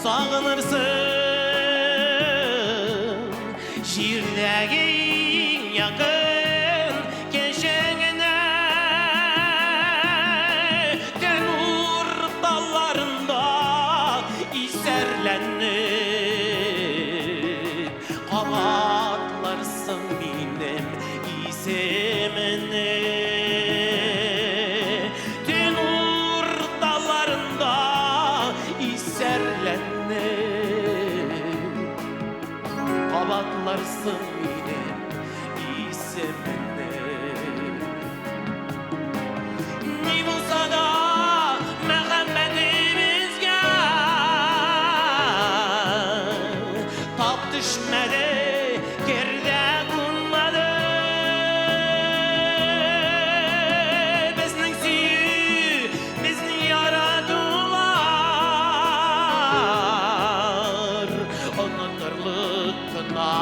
S8: Sağınırsın şiirlerin yakın keşeğine, Tenur dallarında iserlenip Kavatlarsın benim isimini. Tenur dallarında Kavatlarsın benim isimini. Ne bulsa da muhabbetimizge tap düşmedi, geride bulmadı. Bizning süyü, bizni yaradılar, unuturlukna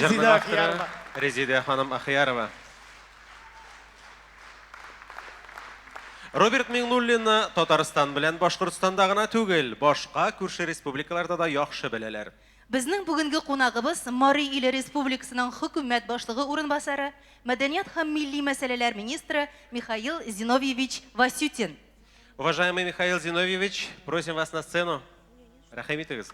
S1: Жырның авторы Резида ханым Ахиярова. Роберт Миңнуллинны Татарстан белән Башкортстанда гына түгел, башка күрше республикаларда да яхшы беләләр.
S2: Безнең бүгенге кунагыбыз Мари Иле Республикасының хөкүмәт башлыгы урынбасары, мәдәният һәм милли мәсьәләләр министры Михаил Зиновьевич Васютин.
S1: Уважаемый Михаил Зиновьевич, просим вас на сцену. Рәхим итегез.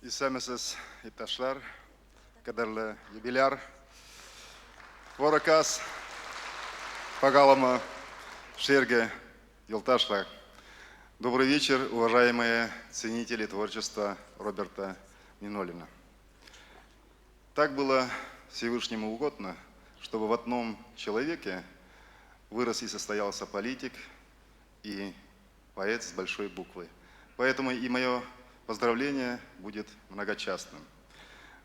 S9: Исәмесез, иптәшләр, кадерле юбиляр, Воракас, Пагалама, Шерге, Юлташлар. Добрый вечер, уважаемые ценители творчества Роберта Минолина. Так было Всевышнему угодно, чтобы в одном человеке вырос и состоялся политик и поэт с большой буквы. Поэтому и мое поздравление будет многочастным.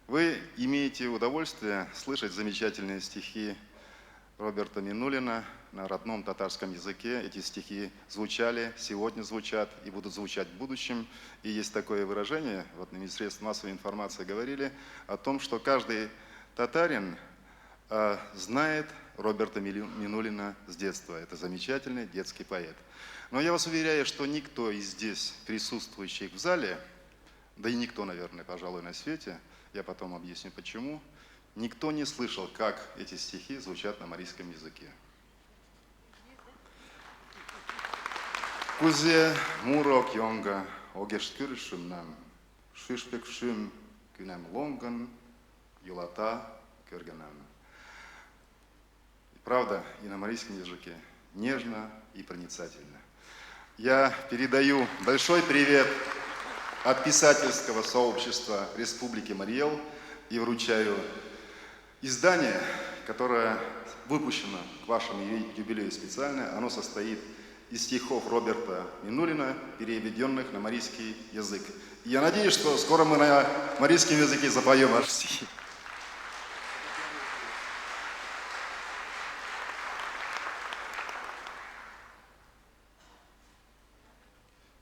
S9: Вы имеете удовольствие слышать замечательные стихи Роберта Минуллина на родном татарском языке. Эти стихи звучали, сегодня звучат и будут звучать в будущем. И есть такое выражение, вот на средствах массовой информации говорили о том, что каждый татарин знает Роберта Минуллина с детства. Это замечательный детский поэт. Но я вас уверяю, что никто из здесь присутствующих в зале, да и никто, наверное, пожалуй, на свете, я потом объясню почему, никто не слышал, как эти стихи звучат на марийском языке. Кузе мурок йонга огешкыр шумнам, шишпек шум күнем лонган, юлата кырганам. Правда, и на марийском языке нежно и проницательно. Я передаю большой привет от писательского сообщества Республики Мариэл и вручаю издание, которое выпущено к вашему юбилею специально. Оно состоит из стихов Роберта Минуллина, переведенных на марийский язык. И я надеюсь, что скоро мы на марийском языке запоем ваши стихи.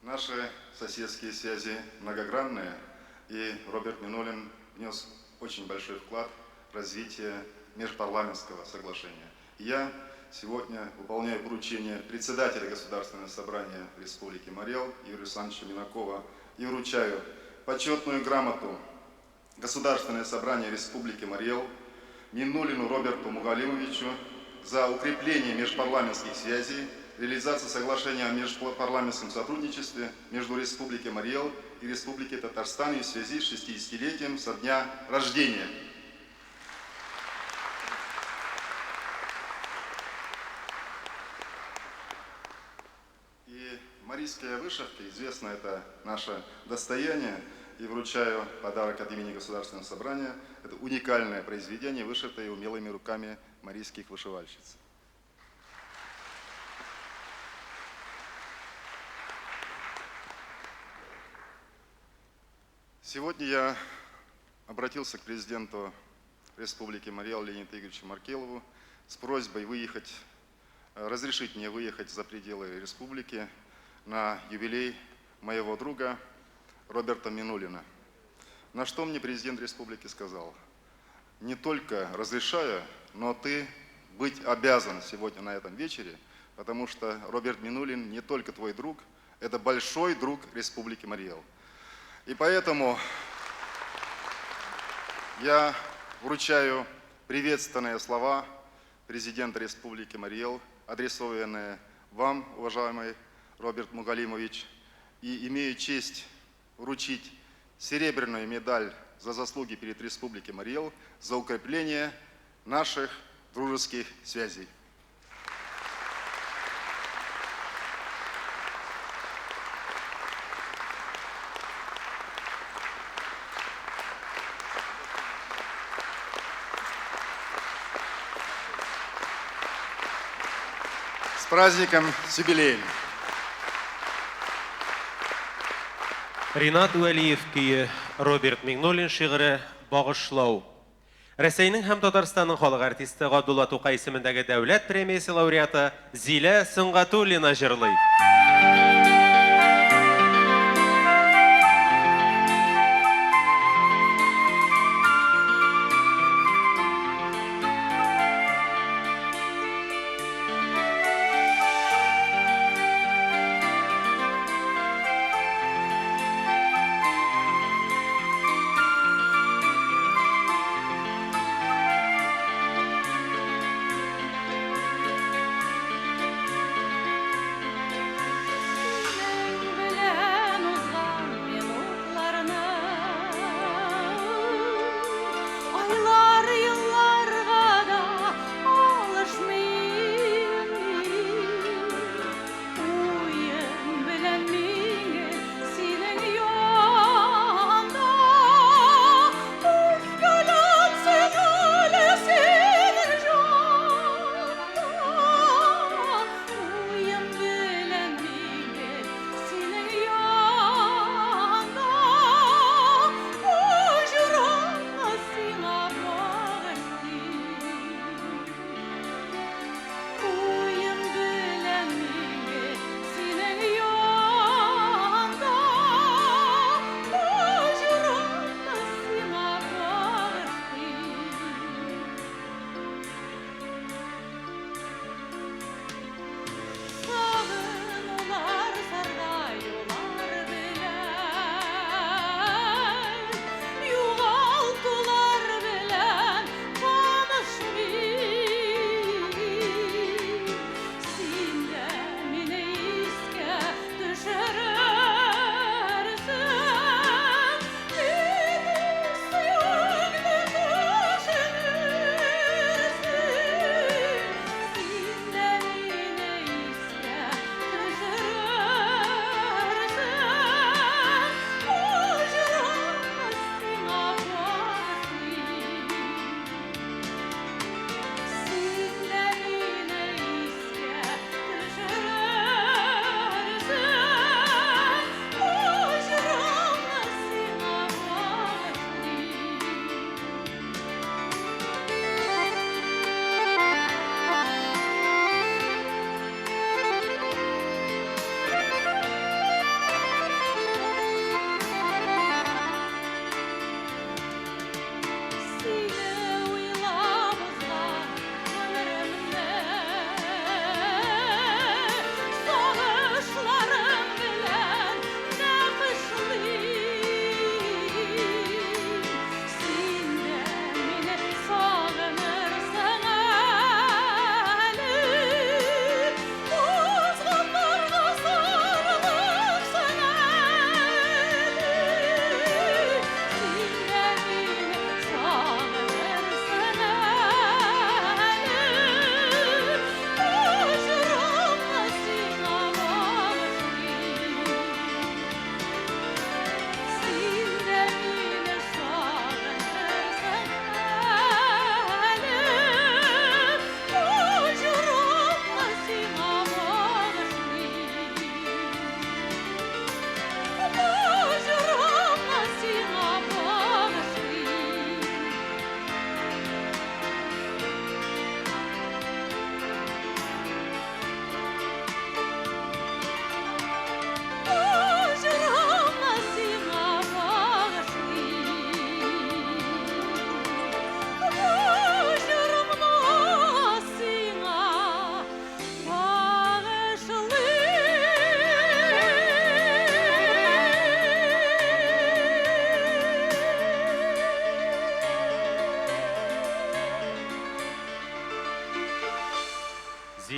S9: Наши соседские связи многогранные, и Роберт Минуллин внес очень большой вклад в развитие межпарламентского соглашения. Я сегодня выполняю поручение председателя Государственного собрания Республики Мариэл Юрия Александровича Минакова и вручаю почетную грамоту Государственное собрание Республики Мариэл Минуллину Роберту Мугалимовичу за укрепление межпарламентских связей, реализацию соглашения о межпарламентском сотрудничестве между Республикой Мариэл и Республикой Татарстан в связи с 60-летием со дня рождения. И марийская вышивка, известно, это наше достояние, и вручаю подарок от имени Государственного собрания. Это уникальное произведение, вышитое умелыми руками марийских вышивальщиц. Сегодня я обратился к президенту Республики Мариэл Леониду Игоревичу Маркелову с просьбой разрешить мне выехать за пределы республики на юбилей моего друга Роберта Минуллина. На что мне президент республики сказал: не только разрешаю, но ты быть обязан сегодня на этом вечере, потому что Роберт Минуллин не только твой друг, это большой друг Республики Мариэл. И поэтому я вручаю приветственные слова президента Республики Мариэл, адресованные вам, уважаемый Роберт Мугалимович, и имею честь вручить серебряную медаль за заслуги перед Республикой Мариэл за укрепление наших дружеских связей. С праздником, с юбилеем!
S1: Ринат Уәлиев көйі Роберт Миңнуллин шигыре «Багышлау». Рәсәйнең һәм Татарстанның халык артисты Габдулла Тукай исемендәге дәүләт премиясе лауреаты Зилә Сөнгатуллина җырлый.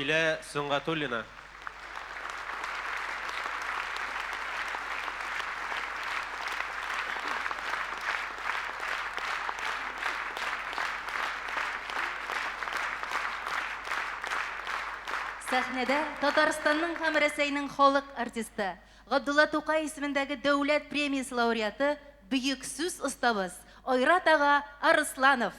S1: Нафилә Сөңгатуллина.
S2: Сәхнәдә Татарстанның һәм Рәсәйнең халык артисты, Габдулла Тукай исемендәге дәүләт премиясе лауреаты, бөек сүз остабыз Айрат ага Арысланов.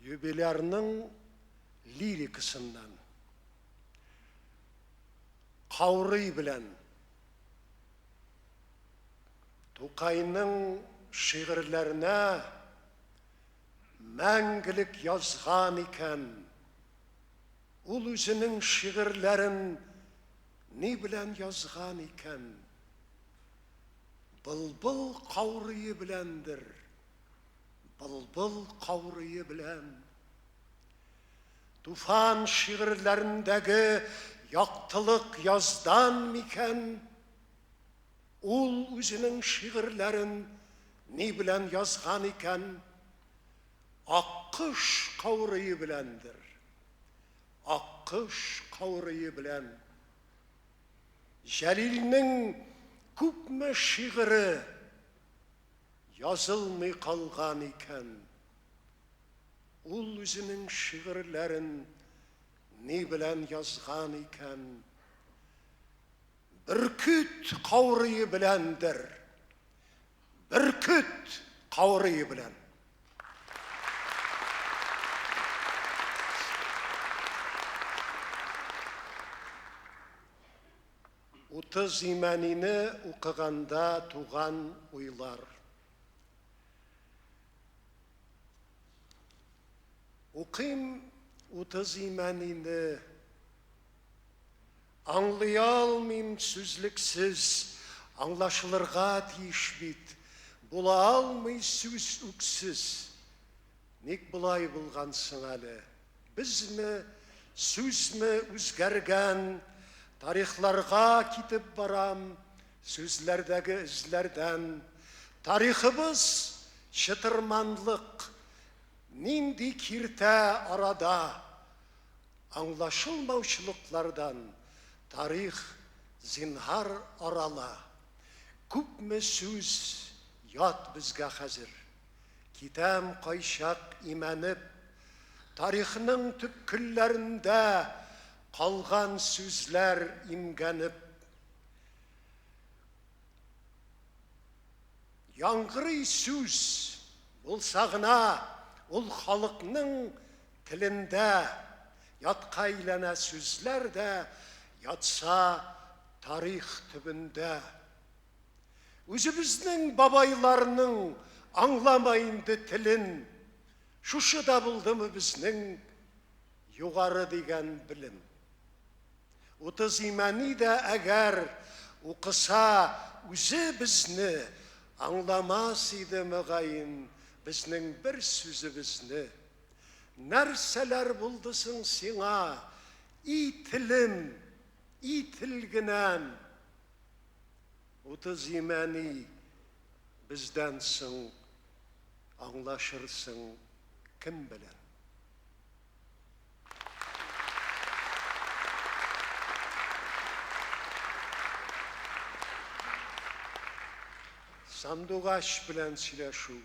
S10: Юбилярның лирикасыннан Қаурый білән Тукайның шигырьләренә мәңгелек язган икән. Ул үзенең шигырьләрен ни белән язган икән? Былбыл каурые беләндер. Былбыл каурые белән. Туфан шигырьләрендәге яктылык яздан микән? Ул үзенең шигырьләрен ни белән язган икән? Аккыш каурые беләндер. Аккыш каурые белән. Җәлилнең күпме шигыре язылмый калган икән. Ул үзенең шигырьләрен ни белән язган икән? Бөркүт каурые беләндер. Бөркүт каурые белән. Утыз имәнине укыганда туган уйлар. Укыйм утыз имәнине, аңлый алмыйм сүзлексез, аңлашылырга тиеш бит, була алмый сүз үксез. Ник булай булгансың әле? Безме, сүзме үзгәргән? Тарихларга китеп барам, сүзләрдәге эзләрдән. Тарихыбыз чытырманлык, нинди киртә арада. Аңлашылмаучылыклардан тарих зинһар арала. Күпме сүз ят безгә хәзер. Китәм кайчак имәнеп, тарихның төпкелләрендә калган сүзләр имгәнеп. Яңгырый сүз булса гына ул халыкның телендә, ятка әйләнә сүзләр дә, ятса тарих төбендә. Үзебезнең бабайларның аңламай инде телен, шушыда булдымы безнең югары дигән белем. Утыз имәни дә әгәр укыса үзе безне, аңламас иде мөгаен безнең бер сүзебезне. Нәрсәләр булды соң сиңа, и телем, и телгенән? Утыз имәни бездән соң аңлашырсың кем белән? Сандугач белән сөйләшү.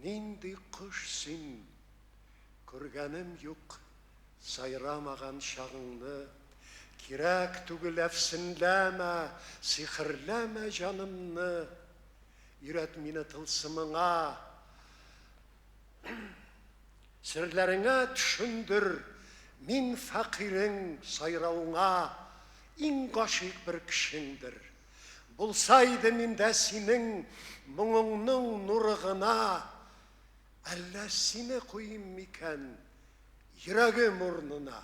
S10: Нинди кош син, күргәнем юк сайрамаган чагыңны. Кирәк түгел әфсенләмә, сихерләмә җанымны. Өйрәт мине тылсымыңа, серләреңә төшендер, мин фәкыйрең сайрауыңа, иң гашыйк бер кешеңдер. Булса иде миндә синең моңыңның нуры гына, әллә сине куйым микән йөрәгем урнына?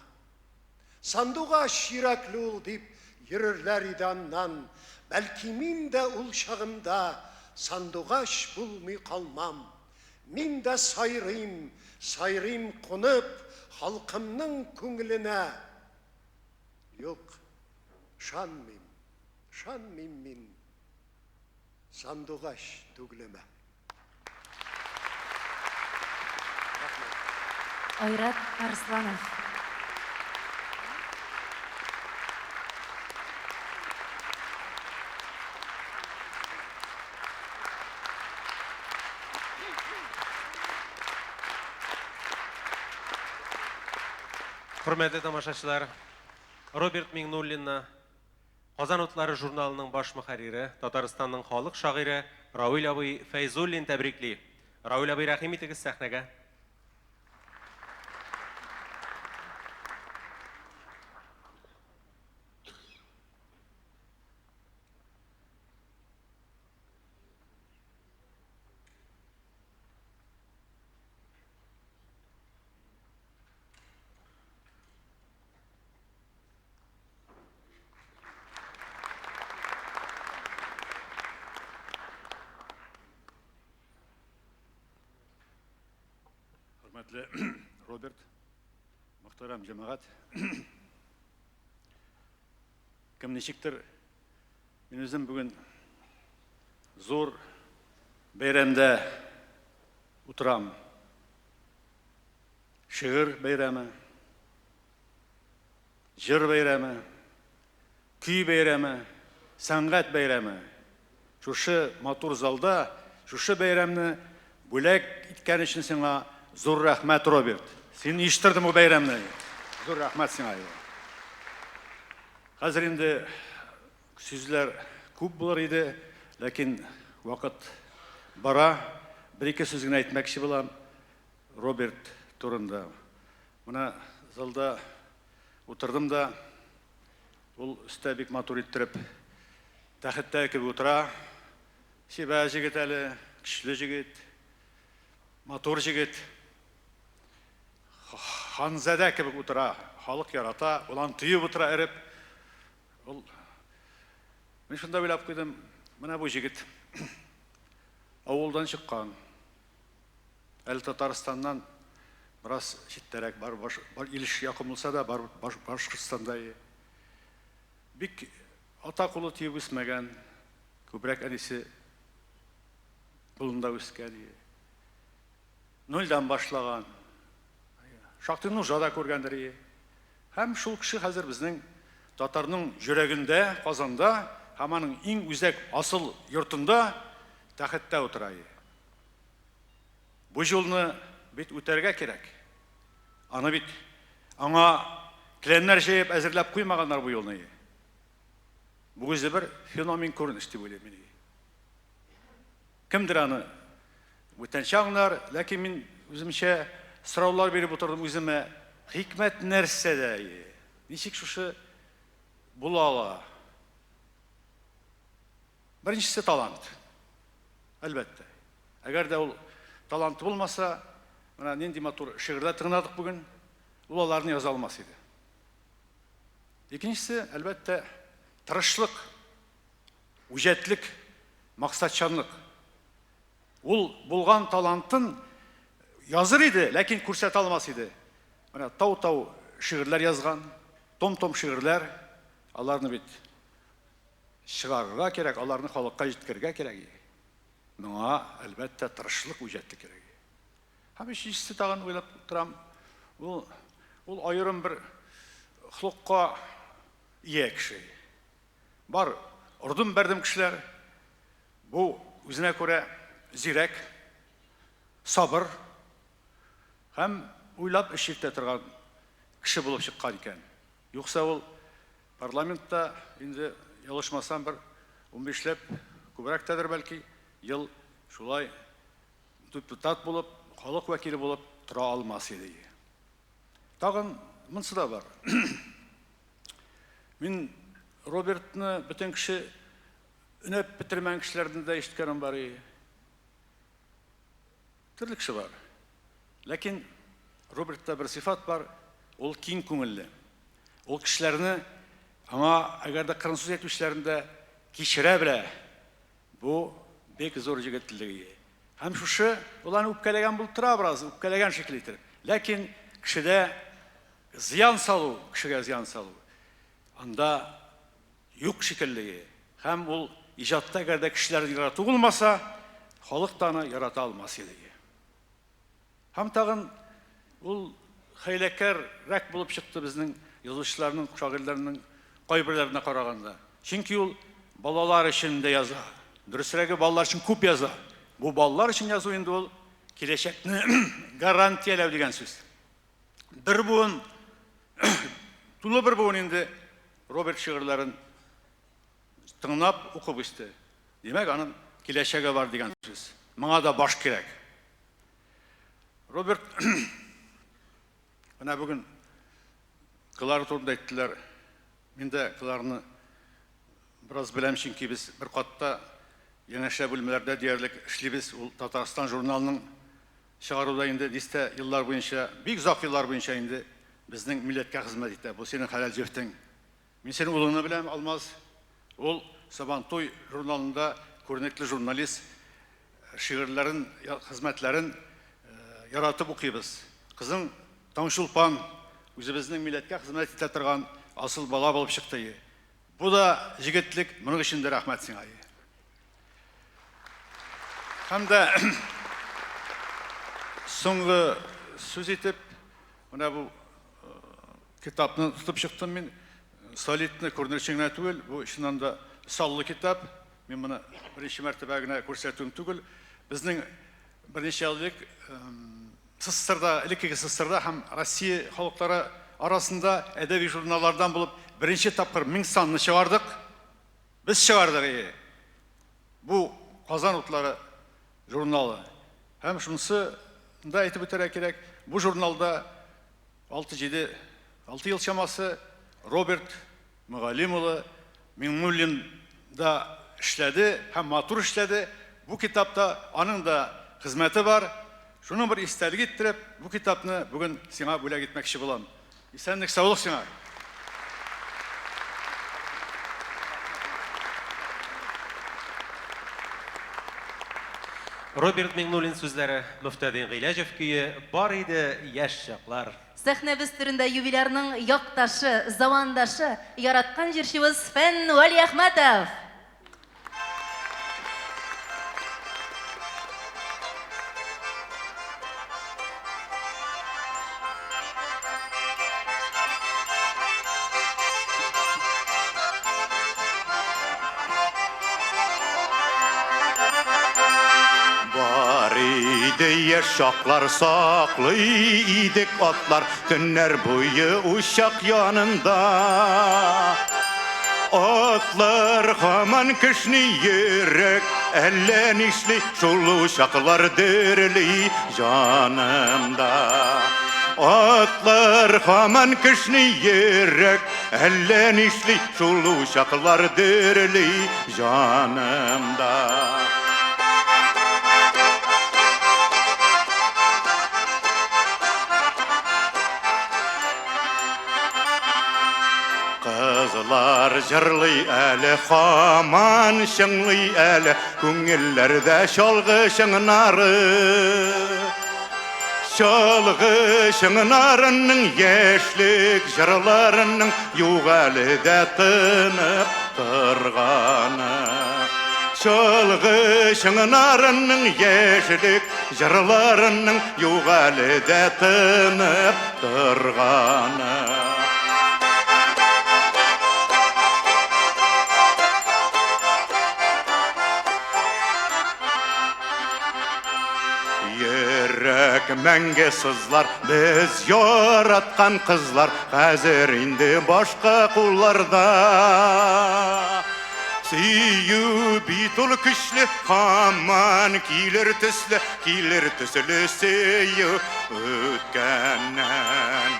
S10: Сандугач йөрәкле ул дип йөрерләр иде аннан, бәлки мин дә ул чагымда сандугач булмый калмам. Мин дә сайрыйм кунып халкымның күңеленә. Yok, şanmim min sandıgaş dügleme.
S2: Ойрат Арсланов.
S1: Hürmetli тамашачылар, Роберт Миңнуллинны Казан утлары журналының баш мөхәррире, Татарстанның халык шагыйре Рауил абый Фәйзуллин тәбрикли. Рауил абый, рәхим итегез сәхнәгә.
S11: Hürmetli Robert, muhterem cemaat, kim nechiktir, men o'zim bugun zo'r bayramda o'tiram. Şiir bayrami, jir bayrami, kuy bayrami, san'at bayrami. Şuşu motor zalda, şuşu bayramni bo'lak etgan uchun senga zo'r rahmat Robert. Seni eshittirdim bu bayramni. Zo'r rahmat senga. Hozir endi so'zlar ko'p bo'lar edi, lekin vaqt bara bir-ikki so'zgina aytmoqchi bo'lam Robert turunda. Mana zalda o'tirdim da, ul ustabek motor ettirib taxtda kelib o'tira. Sheba jigit ali, kuchli jigit, motor jigit. Xanzada kelib o'tira, xalq yarata, ulan tuyib o'tira erib. Men shunda o'ylab qo'ydim, mana bu jigit avuldan chiqqan. El Tataristandan biroz chetdarak bar ilish yaqin bo'lsa da, Boshqirdistonda bik ota qo'li tiyib o'smagan, ko'proq anisi bulunda o'sgan. Noldan boshlagan. Шактый нужда көргәндер. Һәм шул кеше хәзер безнең татарның йөрәгендә, Казанда, һәм аның иң үзәк асыл йортында тәхеттә утыра. Бу юлны бит үтәргә кирәк. Аны бит аңа киләннәр җыеп әзерләп куймаганнар бу юлны. Бу үзе бер феномен күренеш дип уйлыйм мин. Кемдер аны бүтәнчә аңлар, ләкин мин үземчә sıralar verip oturdum üzüme, hikmet nerse de, nişik şuşu bulala. Birincisi talant, elbette. Eğer de o talantı olmasa, bana nendi motor şiirde tırnadık bugün, ulalarını yazalmasıydı. İkincisi, elbette, tırışlık, ücretlik, maksatçanlık. Ул bulgan talantın yazır idi, lakin күрсәтә алмас иде. Менә тау-тау шигырьләр язган, том-том шигырьләр, аларны бит чыгарырга кирәк, аларны халыкка җиткергә кирәк. Моңа әлбәттә тырышлык, үҗәтлек кирәк. Һәм ишесе тагын уйлап торам, ул аерым бер хулыкка ия кеше. Бар, ордым бердем кешеләр, бу үзенә күрә зирәк, сабыр, һәм уйлап эш итә торган кеше булып чыккан икән. Юкса ул парламентта инде ялышмасам бер 15ләп күбрәктәдер бәлки ел шулай депутат булып, халык вәкиле булып тора алмас иде. Тагын монсы да бар. Мин Робертны бөтен кеше үнәп бетермәгән кешеләрдән дә ишеткәнем бар. Төрле кеше бар. Ләкин Робертта бер сифат бар, ул киң күңелле. Ул кешеләрне аңа әгәр дә кырын сүз әйтүчләрендә кичерә белә. Бу бик зур җегетлеге. Һәм шушы уларны үпкәләгән булып тора бераз, үпкәләгән шикелле итеп. Ләкин кешедә зыян салу, кешегә зыян салу. анда юк шикеллеге. Һәм ул иҗатта әгәрдә кешеләрне ярату булмаса, халык та аны ярата алмас иде. Һәм тагын ул хәйләкәррәк булып чыкты безнең язучыларның, шагыйрьләрнең кайберләренә караганда. Чөнки ул балалар өчен дә яза. Дөресрәге балалар өчен күп яза. Бу балалар өчен язу инде ул киләчәкне гарантияләү дигән сүз. Бер буын, тулы бер буын инде Роберт шигырьләрен тыңлап укып үсте. Демәк, аның киләчәге бар дигән сүз. Моңа да баш кирәк. Роберт, менә бүген кылар турында әйттеләр. Мин дә кыларны бераз беләм, чөнки без бер катта янәшә бүлмәләрдә диярлек эшлибез. Ул Татарстан журналының чыгаруда инде дистә еллар буенча, бик озак еллар буенча инде безнең милләткә хезмәт итә. Бу синең хәләл җефтең. Мин синең улыңны беләм, Алмаз. Ул Сабантуй журналында күренекле журналист, шигырьләрен, хезмәтләрен яратып укыйбыз. Кызың Таңшулпан үзебезнең милләткә хезмәт итә торган асыл бала булып чыкты. Бу да җигетлек, моның өчен дә рәхмәт сиңа. Һәм дә соңгы сүз итеп, менә бу китапны тотып чыктым мин. Солидны күренешен генә түгел, бу чыннан да саллы китап. Мин моны беренче мәртәбә генә күрсәтүм түгел. Безнең берничә еллык СССРда, элекке СССРда һәм Россия халыклары арасында әдәби журналлардан булып беренче тапкыр 1000 санны чыгардык. Без чыгардык. Бу Казан утлары журналы. Һәм шунысы да әйтеп үтәргә кирәк. Бу журналда 6 ел чамасы Роберт Мөгаллим улы Миңнуллин да эшләде һәм матур эшләде. Бу китапта аның да хезмәте бар. Шуның бер истәлек иттереп, бу китапны бүген сиңа бүләк итмәкче булам. Исәнлек, саулык сиңа.
S1: Роберт Миңнуллин сүзләре, Мөфтәдин Гыйләҗев көе бар иде яшь чаклар.
S2: Сәхнәбез түрендә юбилярның якташы, завандашы, яраткан җырчыбыз Фән Вали Әхмәтов.
S12: Yaşaklar saklı idik atlar Tünler boyu uşak yanında Atlar haman kışni yürek Ellen işli şul uşaklar dirli canımda Atlar haman kışni yürek Ellen işli şul uşaklar dirli canımda Kızlar jırlый әлі, хаман шыңлый әлі, Күңелләрдә шалгышың нары. Шалгышың нарының, яшьлек жырларының, Юк әлі дә тынып торганы. Шалгышың нарының, яшьлек жырларының, Юк әлі дә тынып торганы. Мәңге сызлар, біз яратқан қызлар, Қазір инде башка кулларда. Сөю бит ул көчле, Хаман килер төсле сөю үткәннән.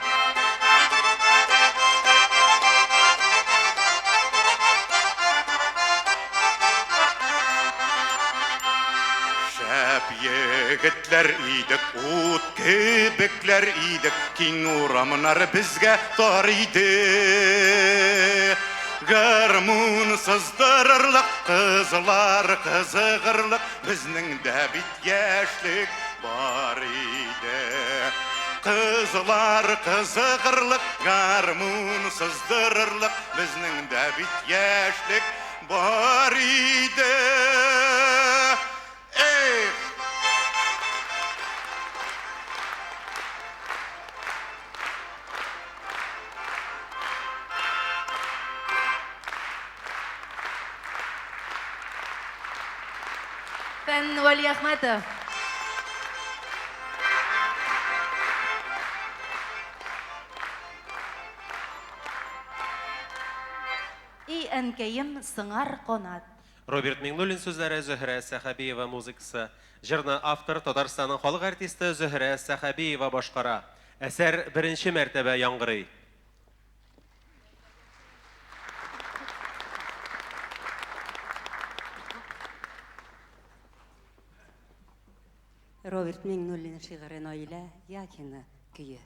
S12: Егетләр идек, ут кебекләр идек, Киң урамнар безгә тар иде. Гармун сыздырырлык, кызлар кызыгырлык, Безнең дә бит яшьлек бар иде. Қызылар қызығырлық, гармун сыздырырлық, біздің де бит яшілік бар иді.
S2: Фән Вали Ахметов. И әнкәйем сыңар қонат.
S1: Роберт Миңнуллин сүзләре, Зөһрә Сәхәбиева музыкасы. Җырны автор Татарстанның халык артисты Зөһрә Сәхәбиева башкара. Әсәр беренче мәртәбә яңгырый.
S13: Роберт Миңнуллин шигырен Аилә Якина көйе.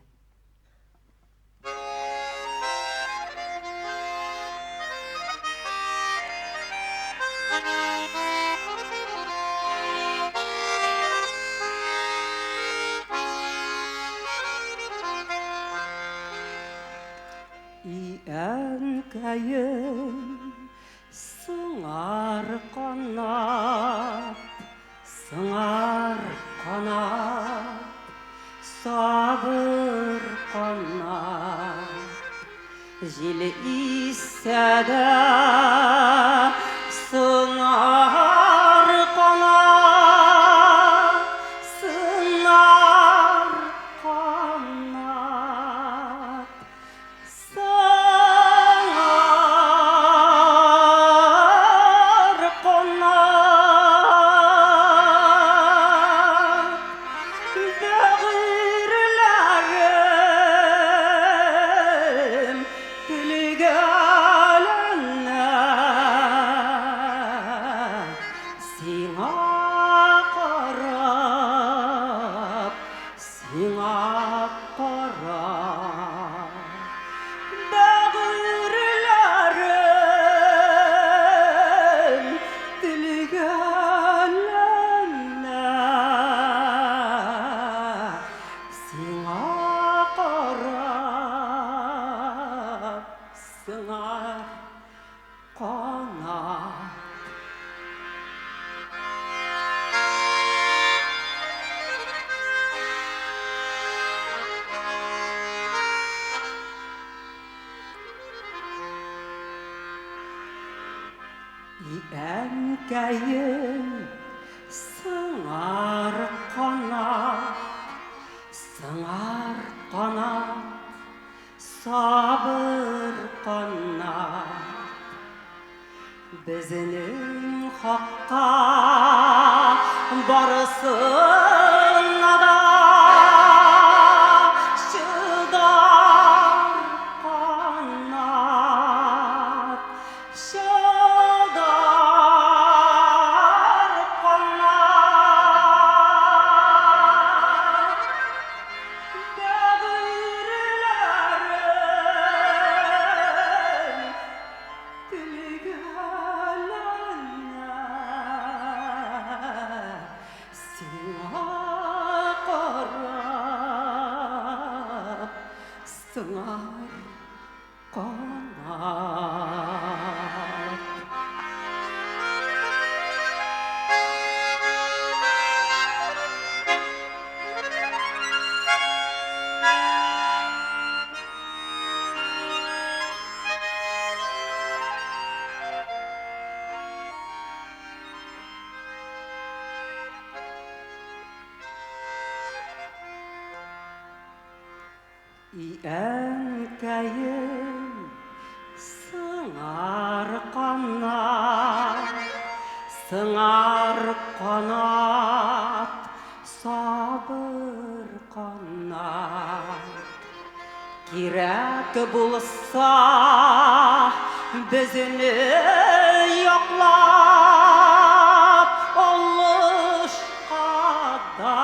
S14: Әнкәйем сыңар канат, сыңар канат, сабыр канат. Жел исә дә сыңар канат, сыңар канат. Әнкәйем сыңар канат, сыңар канат, сабыр канат. Безнең хакка барысына да шыдар канат, шыдар канат. Бәгырьләрем тилгәләнә, сиңа карап сыңар канат. Әнкәйем сыңар канат, сыңар канат, сабыр канат. Кирәк булса безне яклап алышка да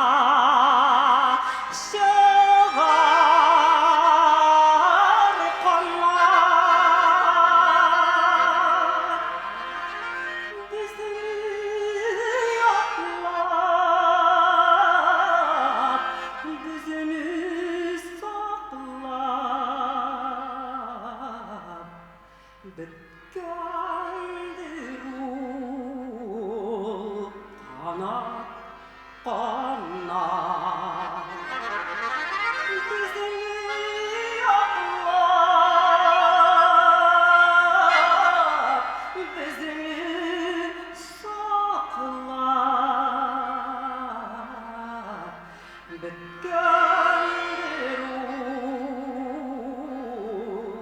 S14: біткендер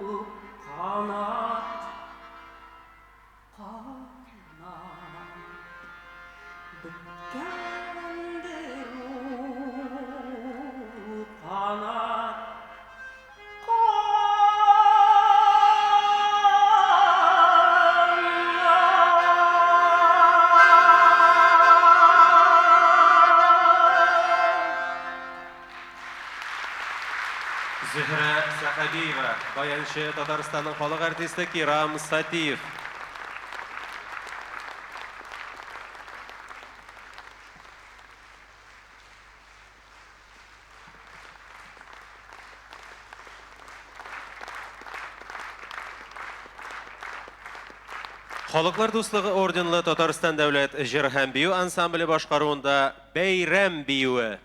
S14: ул қанат біткендер ул қанат
S1: Зөһрә Сахабиева, баянчы Татарстанның халык артисты Кирам Сатиев. Халыклар дуслыгы орденлы Татарстан дәүләт җыр һәм бию ансамбле башкаруында Бәйрәм биюе.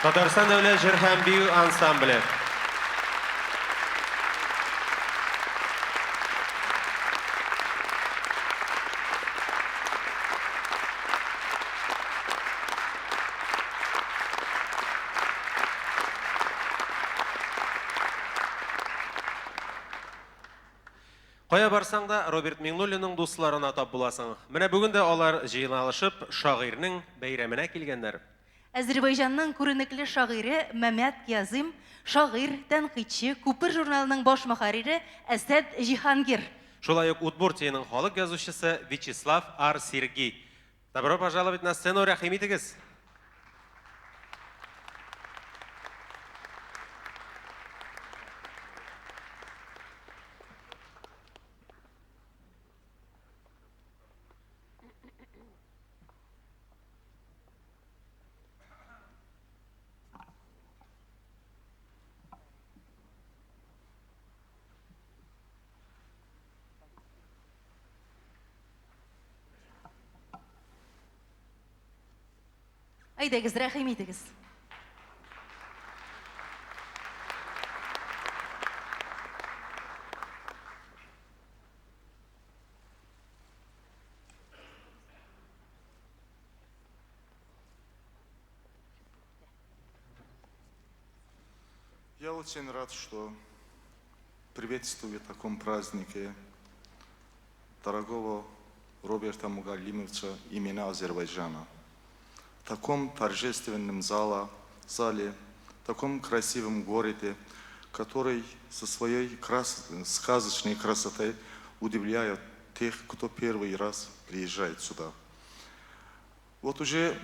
S1: Татарстан дәүләт җыр һәм бию ансамбле. Кая барсаң да Роберт Миңнуллинның дусларына тап буласың. Менә бүген дә алар җыйналышып шагыйрьнең бәйрәменә килгәннәр.
S2: Әзербайҗанның күренекле шагыйре Мәмәт Язым, шагыйрь, тәнкыйтьче, Күпер журналының баш мөхәррире Әсәд Җиһангир.
S1: Шулай ук Удмуртияның халык язучысы Вячеслав Ар Сергей. Добро пожаловать на сцену, рәхим итегез.
S2: Айдагыз, рәхим итегіз.
S9: Я очень рад, что приветствую в таком празднике дорогого Роберта Мугалимовича имени Азербайджана. В таком торжественном зале, в таком красивом городе, который со своей сказочной красотой удивляет тех, кто первый раз приезжает сюда. Вот уже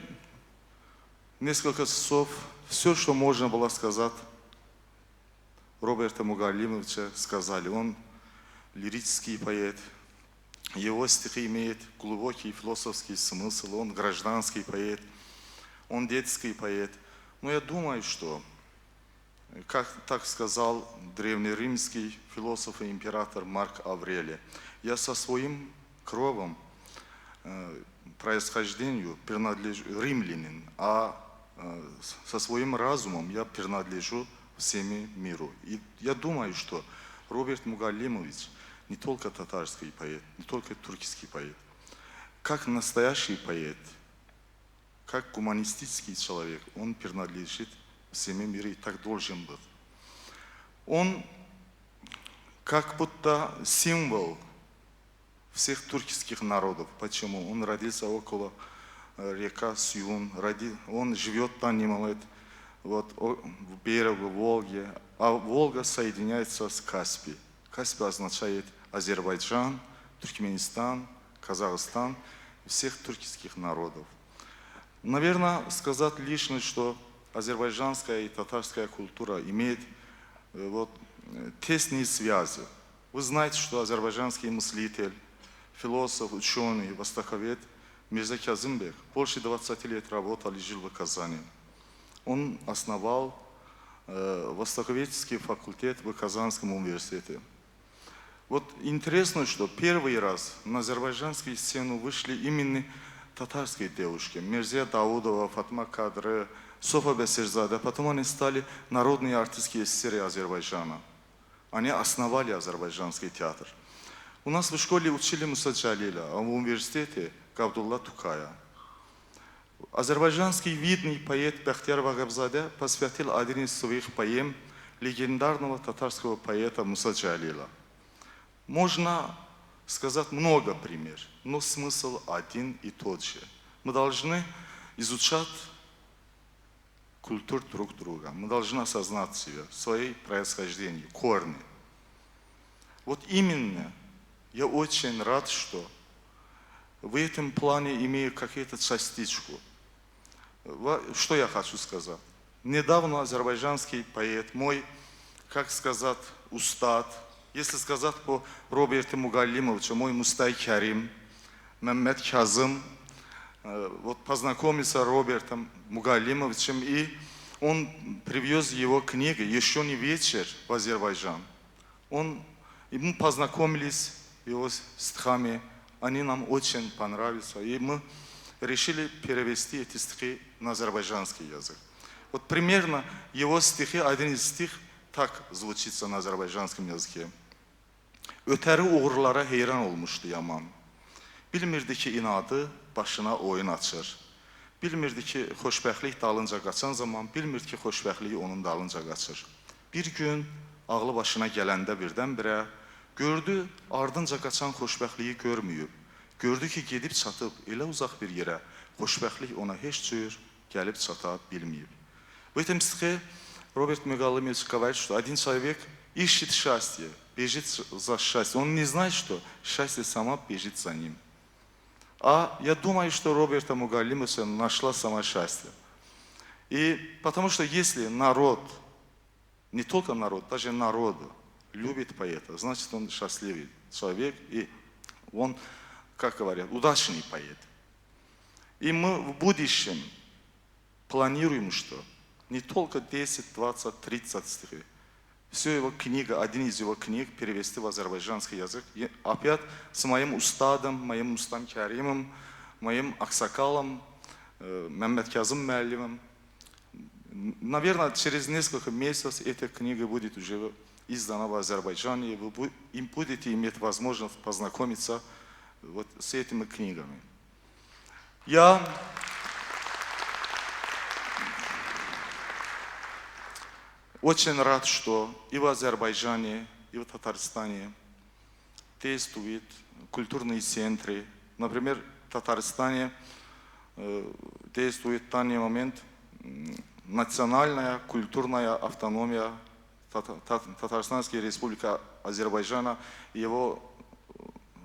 S9: несколько часов все, что можно было сказать, Роберта Мугалимовича сказали. Он лирический поэт, его стихи имеют глубокий философский смысл, он гражданский поэт, он детский поэт. Но я думаю, что, как так сказал древнеримский философ и император Марк Аврелий, я со своим кровом, происхождению принадлежу римлянин, а со своим разумом я принадлежу всему миру. И я думаю, что Роберт Мугалимович не только татарский поэт, не только турецкий поэт. Как настоящий поэт, как гуманистический человек, он принадлежит всему миру и так должен быть. Он как будто символ всех турецких народов. Почему? Он родился около река Сюн, он живет там немало лет. Вот в берегу Волги, а Волга соединяется с Каспием. Каспий означает Азербайджан, Туркменистан, Казахстан, всех турецких народов. Наверное, сказать лишнее, что азербайджанская и татарская культура имеет тесные связи. Вы знаете, что азербайджанский мыслитель, философ, ученый, востоковед Мирза Казымбек больше 20 лет работал и жил в Казани. Он основал востоковедческий факультет в Казанском университете. Вот интересно, что первый раз на азербайджанскую сцену вышли именно татарские девушки. Мирзия Даудова, Фатма Кадры, Софа Бесирзада. Потом они стали народные артистки СССР Азербайджана. Они основали азербайджанский театр. У нас в школе учили Муса Джалиля, а в университете Габдулла Тукая. Азербайджанский видный поэт Бахтияр Вагабзаде посвятил один из своих поэм легендарного татарского поэта Муса Джалиля. Можно сказать много примеров, но смысл один и тот же. Мы должны изучать культуру друг друга, мы должны осознать себя, свои происхождения, корни. Вот именно я очень рад, что в этом плане имею какую-то частичку. Что я хочу сказать? Недавно азербайджанский поэт, мой, как сказать, устат, если сказать по Роберту Мугалимовичу, мой Мустай Карим, Меммед Казым, вот познакомился с Робертом Мугалимовичем, и он привез его книги «Еще не вечер» в Азербайджан. И мы познакомились его стихами, они нам очень понравились, и мы решили перевести эти стихи на азербайджанский язык. Вот примерно его стихи, один из стих так звучит на азербайджанском языке. Ötəri uğurlara heyran olmuşdu yaman. Bilmirdi ki inadı başına oyun açır. Bilmirdi ki xoşbəxtlik dalınca qaçan zaman, bilmirdi ki xoşbəxtlik onun dalınca qaçır. Bir gün ağlı başına gələndə birdən-birə gördü ardınca qaçan xoşbəxtliyi görməyib. Gördü ki gedib çatıb elə uzaq bir yerə, xoşbəxtlik ona heç cür gəlib çata bilməyib. В этом стихе Роберт Мугалимович говорит, что один человек ищет счастье, бежит за счастьем. Он не знает, что счастье само бежит за ним. А я думаю, что Роберта Мугалимовича нашла сама счастье. И потому что если народ, не только народ, даже народ любит поэта, значит он счастливый человек, и он, как говорят, удачный поэт. И мы в будущем планируем, что не только 10, 20, 30 стихов. Все его книга, один из его книг перевести в азербайджанский язык. И опять с моим устадом, моим Мустам Каримом, моим Аксакалом
S15: Меммет Казым Мэлливым. Наверное, через несколько месяцев эта книга будет уже издана в Азербайджане, и вы будете иметь возможность познакомиться вот с этими книгами. Я очень рад, что и в Азербайджане, и в Татарстане действуют культурные центры. Например, в Татарстане действует в данный момент национальная культурная автономия Татарстанской республики Азербайджана. Его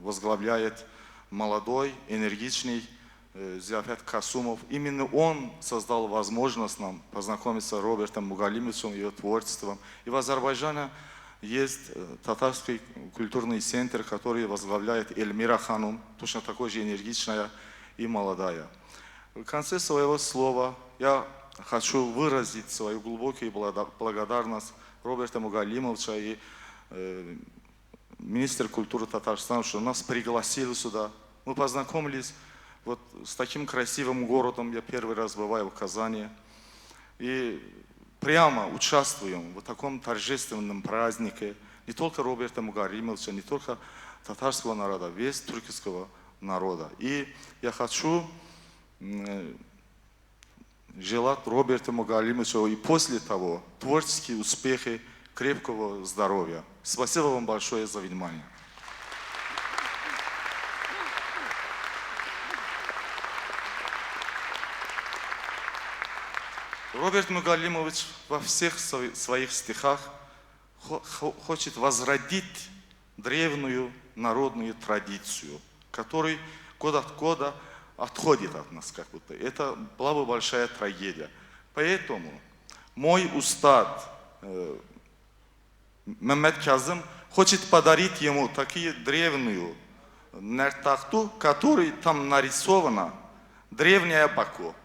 S15: возглавляет молодой, энергичный Зиафет Касумов. Именно он создал возможность нам познакомиться с Робертом Мугалимовичем и его творчеством. И в Азербайджане есть татарский культурный центр, который возглавляет Эльмира Ханум, точно такой же энергичная и молодая. В конце своего слова я хочу выразить свою глубокую благодарность Роберта Мугалимовича и министра культуры Татарстана, что нас пригласили сюда. Мы познакомились вот с таким красивым городом. Я первый раз бываю в Казани. И прямо участвуем в таком торжественном празднике не только Роберта Мугалимовича, не только татарского народа, весь тюркского народа. И я хочу желать Роберту Мугалимовичу и после того творческие успехи, крепкого здоровья. Спасибо вам большое за внимание. Роберт Мугалимович во всех своих стихах хочет возродить древнюю народную традицию, которая год от года отходит от нас как будто. Это была бы большая трагедия. Поэтому мой устад Меммет Казым хочет подарить ему такие древнюю нертахту, которой там нарисована древняя Баку.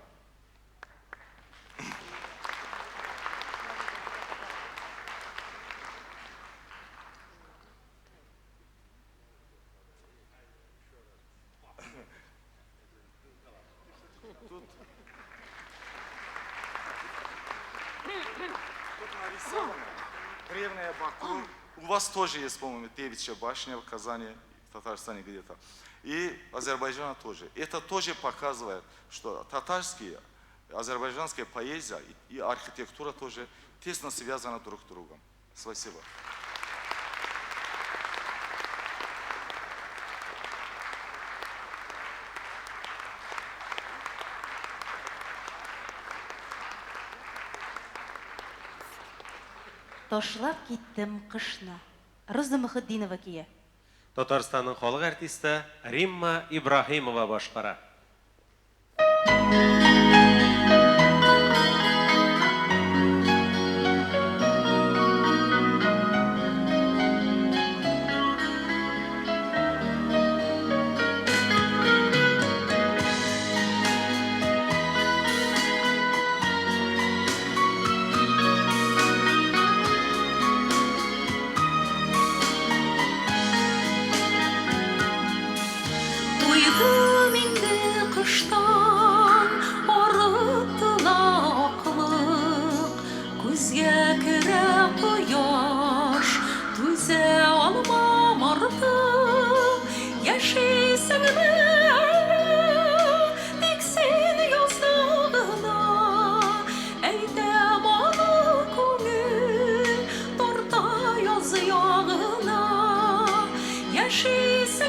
S15: Древняя Баку. У вас тоже есть, по-моему, Девичья башня в Казани, в Татарстане где-то. И Азербайджана тоже. Это тоже показывает, что татарские, азербайджанская поэзия и архитектура тоже тесно связаны друг с другом. Спасибо.
S2: Ташлап киттем кышны. Роза Мөхетдинова кие.
S1: Татарстанның халык артисты Римма Ибраһимова башкара.
S14: Uygun indi kıştan, arıttıla aklık, gözge kire koyaş, düze almam artık, yaşaysın diksin yazdığına, eydem alı könül, torta yazı yağına, yaşaysın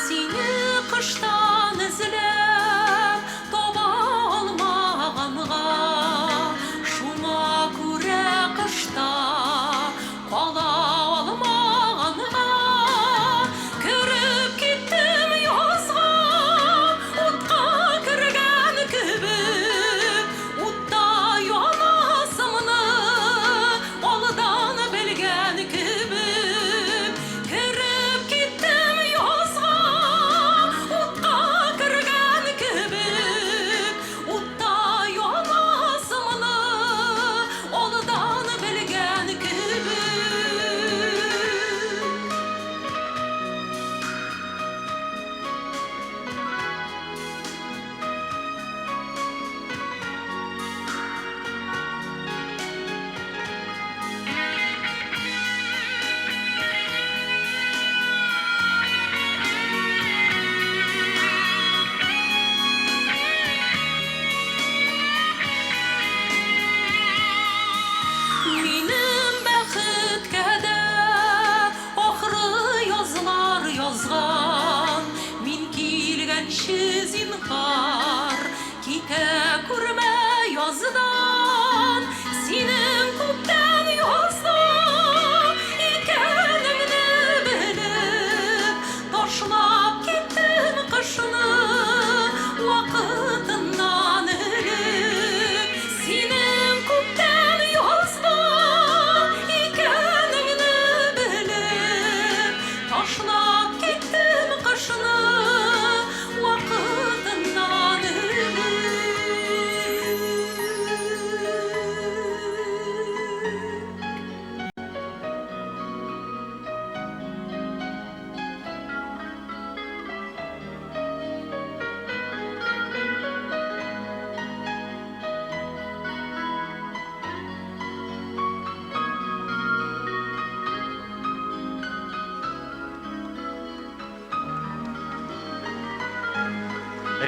S14: Seni kıştan izlep, toba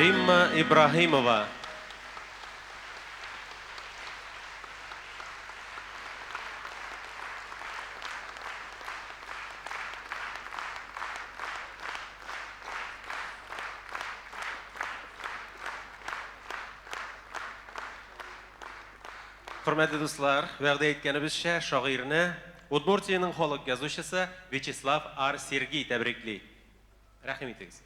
S1: Римма Ибрахимова. Hürmetli dostlar, vəqdə etkənimizcə şairni Udmurtiyaның xalq yazıcısı Vyacheslav R. Sergey təbrikli. Rəhim etiniz.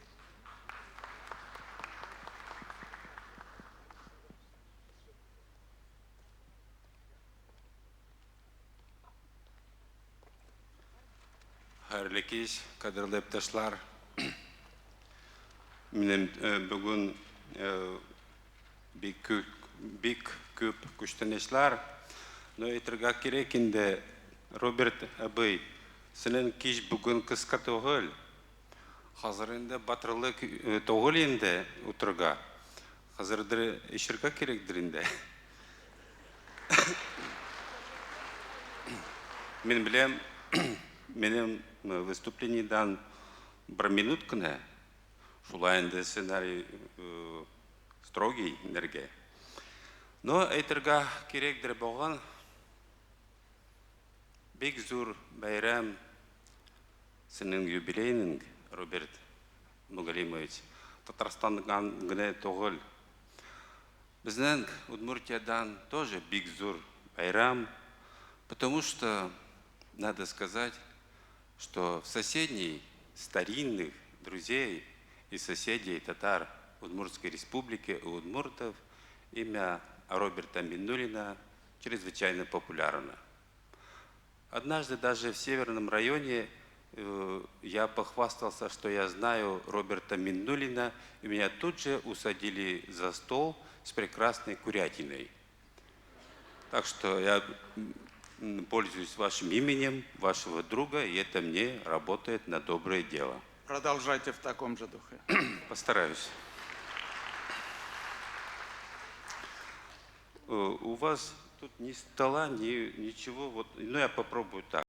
S16: Хәерле кич, кадерле иптәшләр. Минем бүген бик күп күчтәнешләр. Но әйтергә кирәк инде, Роберт абый, синең кич бүген кыска түгел. Хәзер инде батырлык түгел инде утырга. Хәзердер ишергә кирәкдер инде. Мин беләм, минем выступлениедан бір минут кына, шулай инде сценарий строгий нерге. Но әйтергә кирәкдер булган бик зур бәйрәм синең юбилейның, Роберт Мугалимович, Татарстаннан гына түгел. Безнең Удмуртиядан тоже бик зур бәйрәм, потому что надо сказать, что в соседней старинных друзей и соседей татар Удмуртской республики у удмуртов имя Роберта Миннулина чрезвычайно популярно. Однажды даже в северном районе я похвастался, что я знаю Роберта Миннулина, и меня тут же усадили за стол с прекрасной курятиной. Так что я пользуюсь вашим именем, вашего друга, и это мне работает на доброе дело.
S7: Продолжайте в таком же духе.
S16: Постараюсь. У вас тут ни стола, ни ничего, вот, но я попробую так.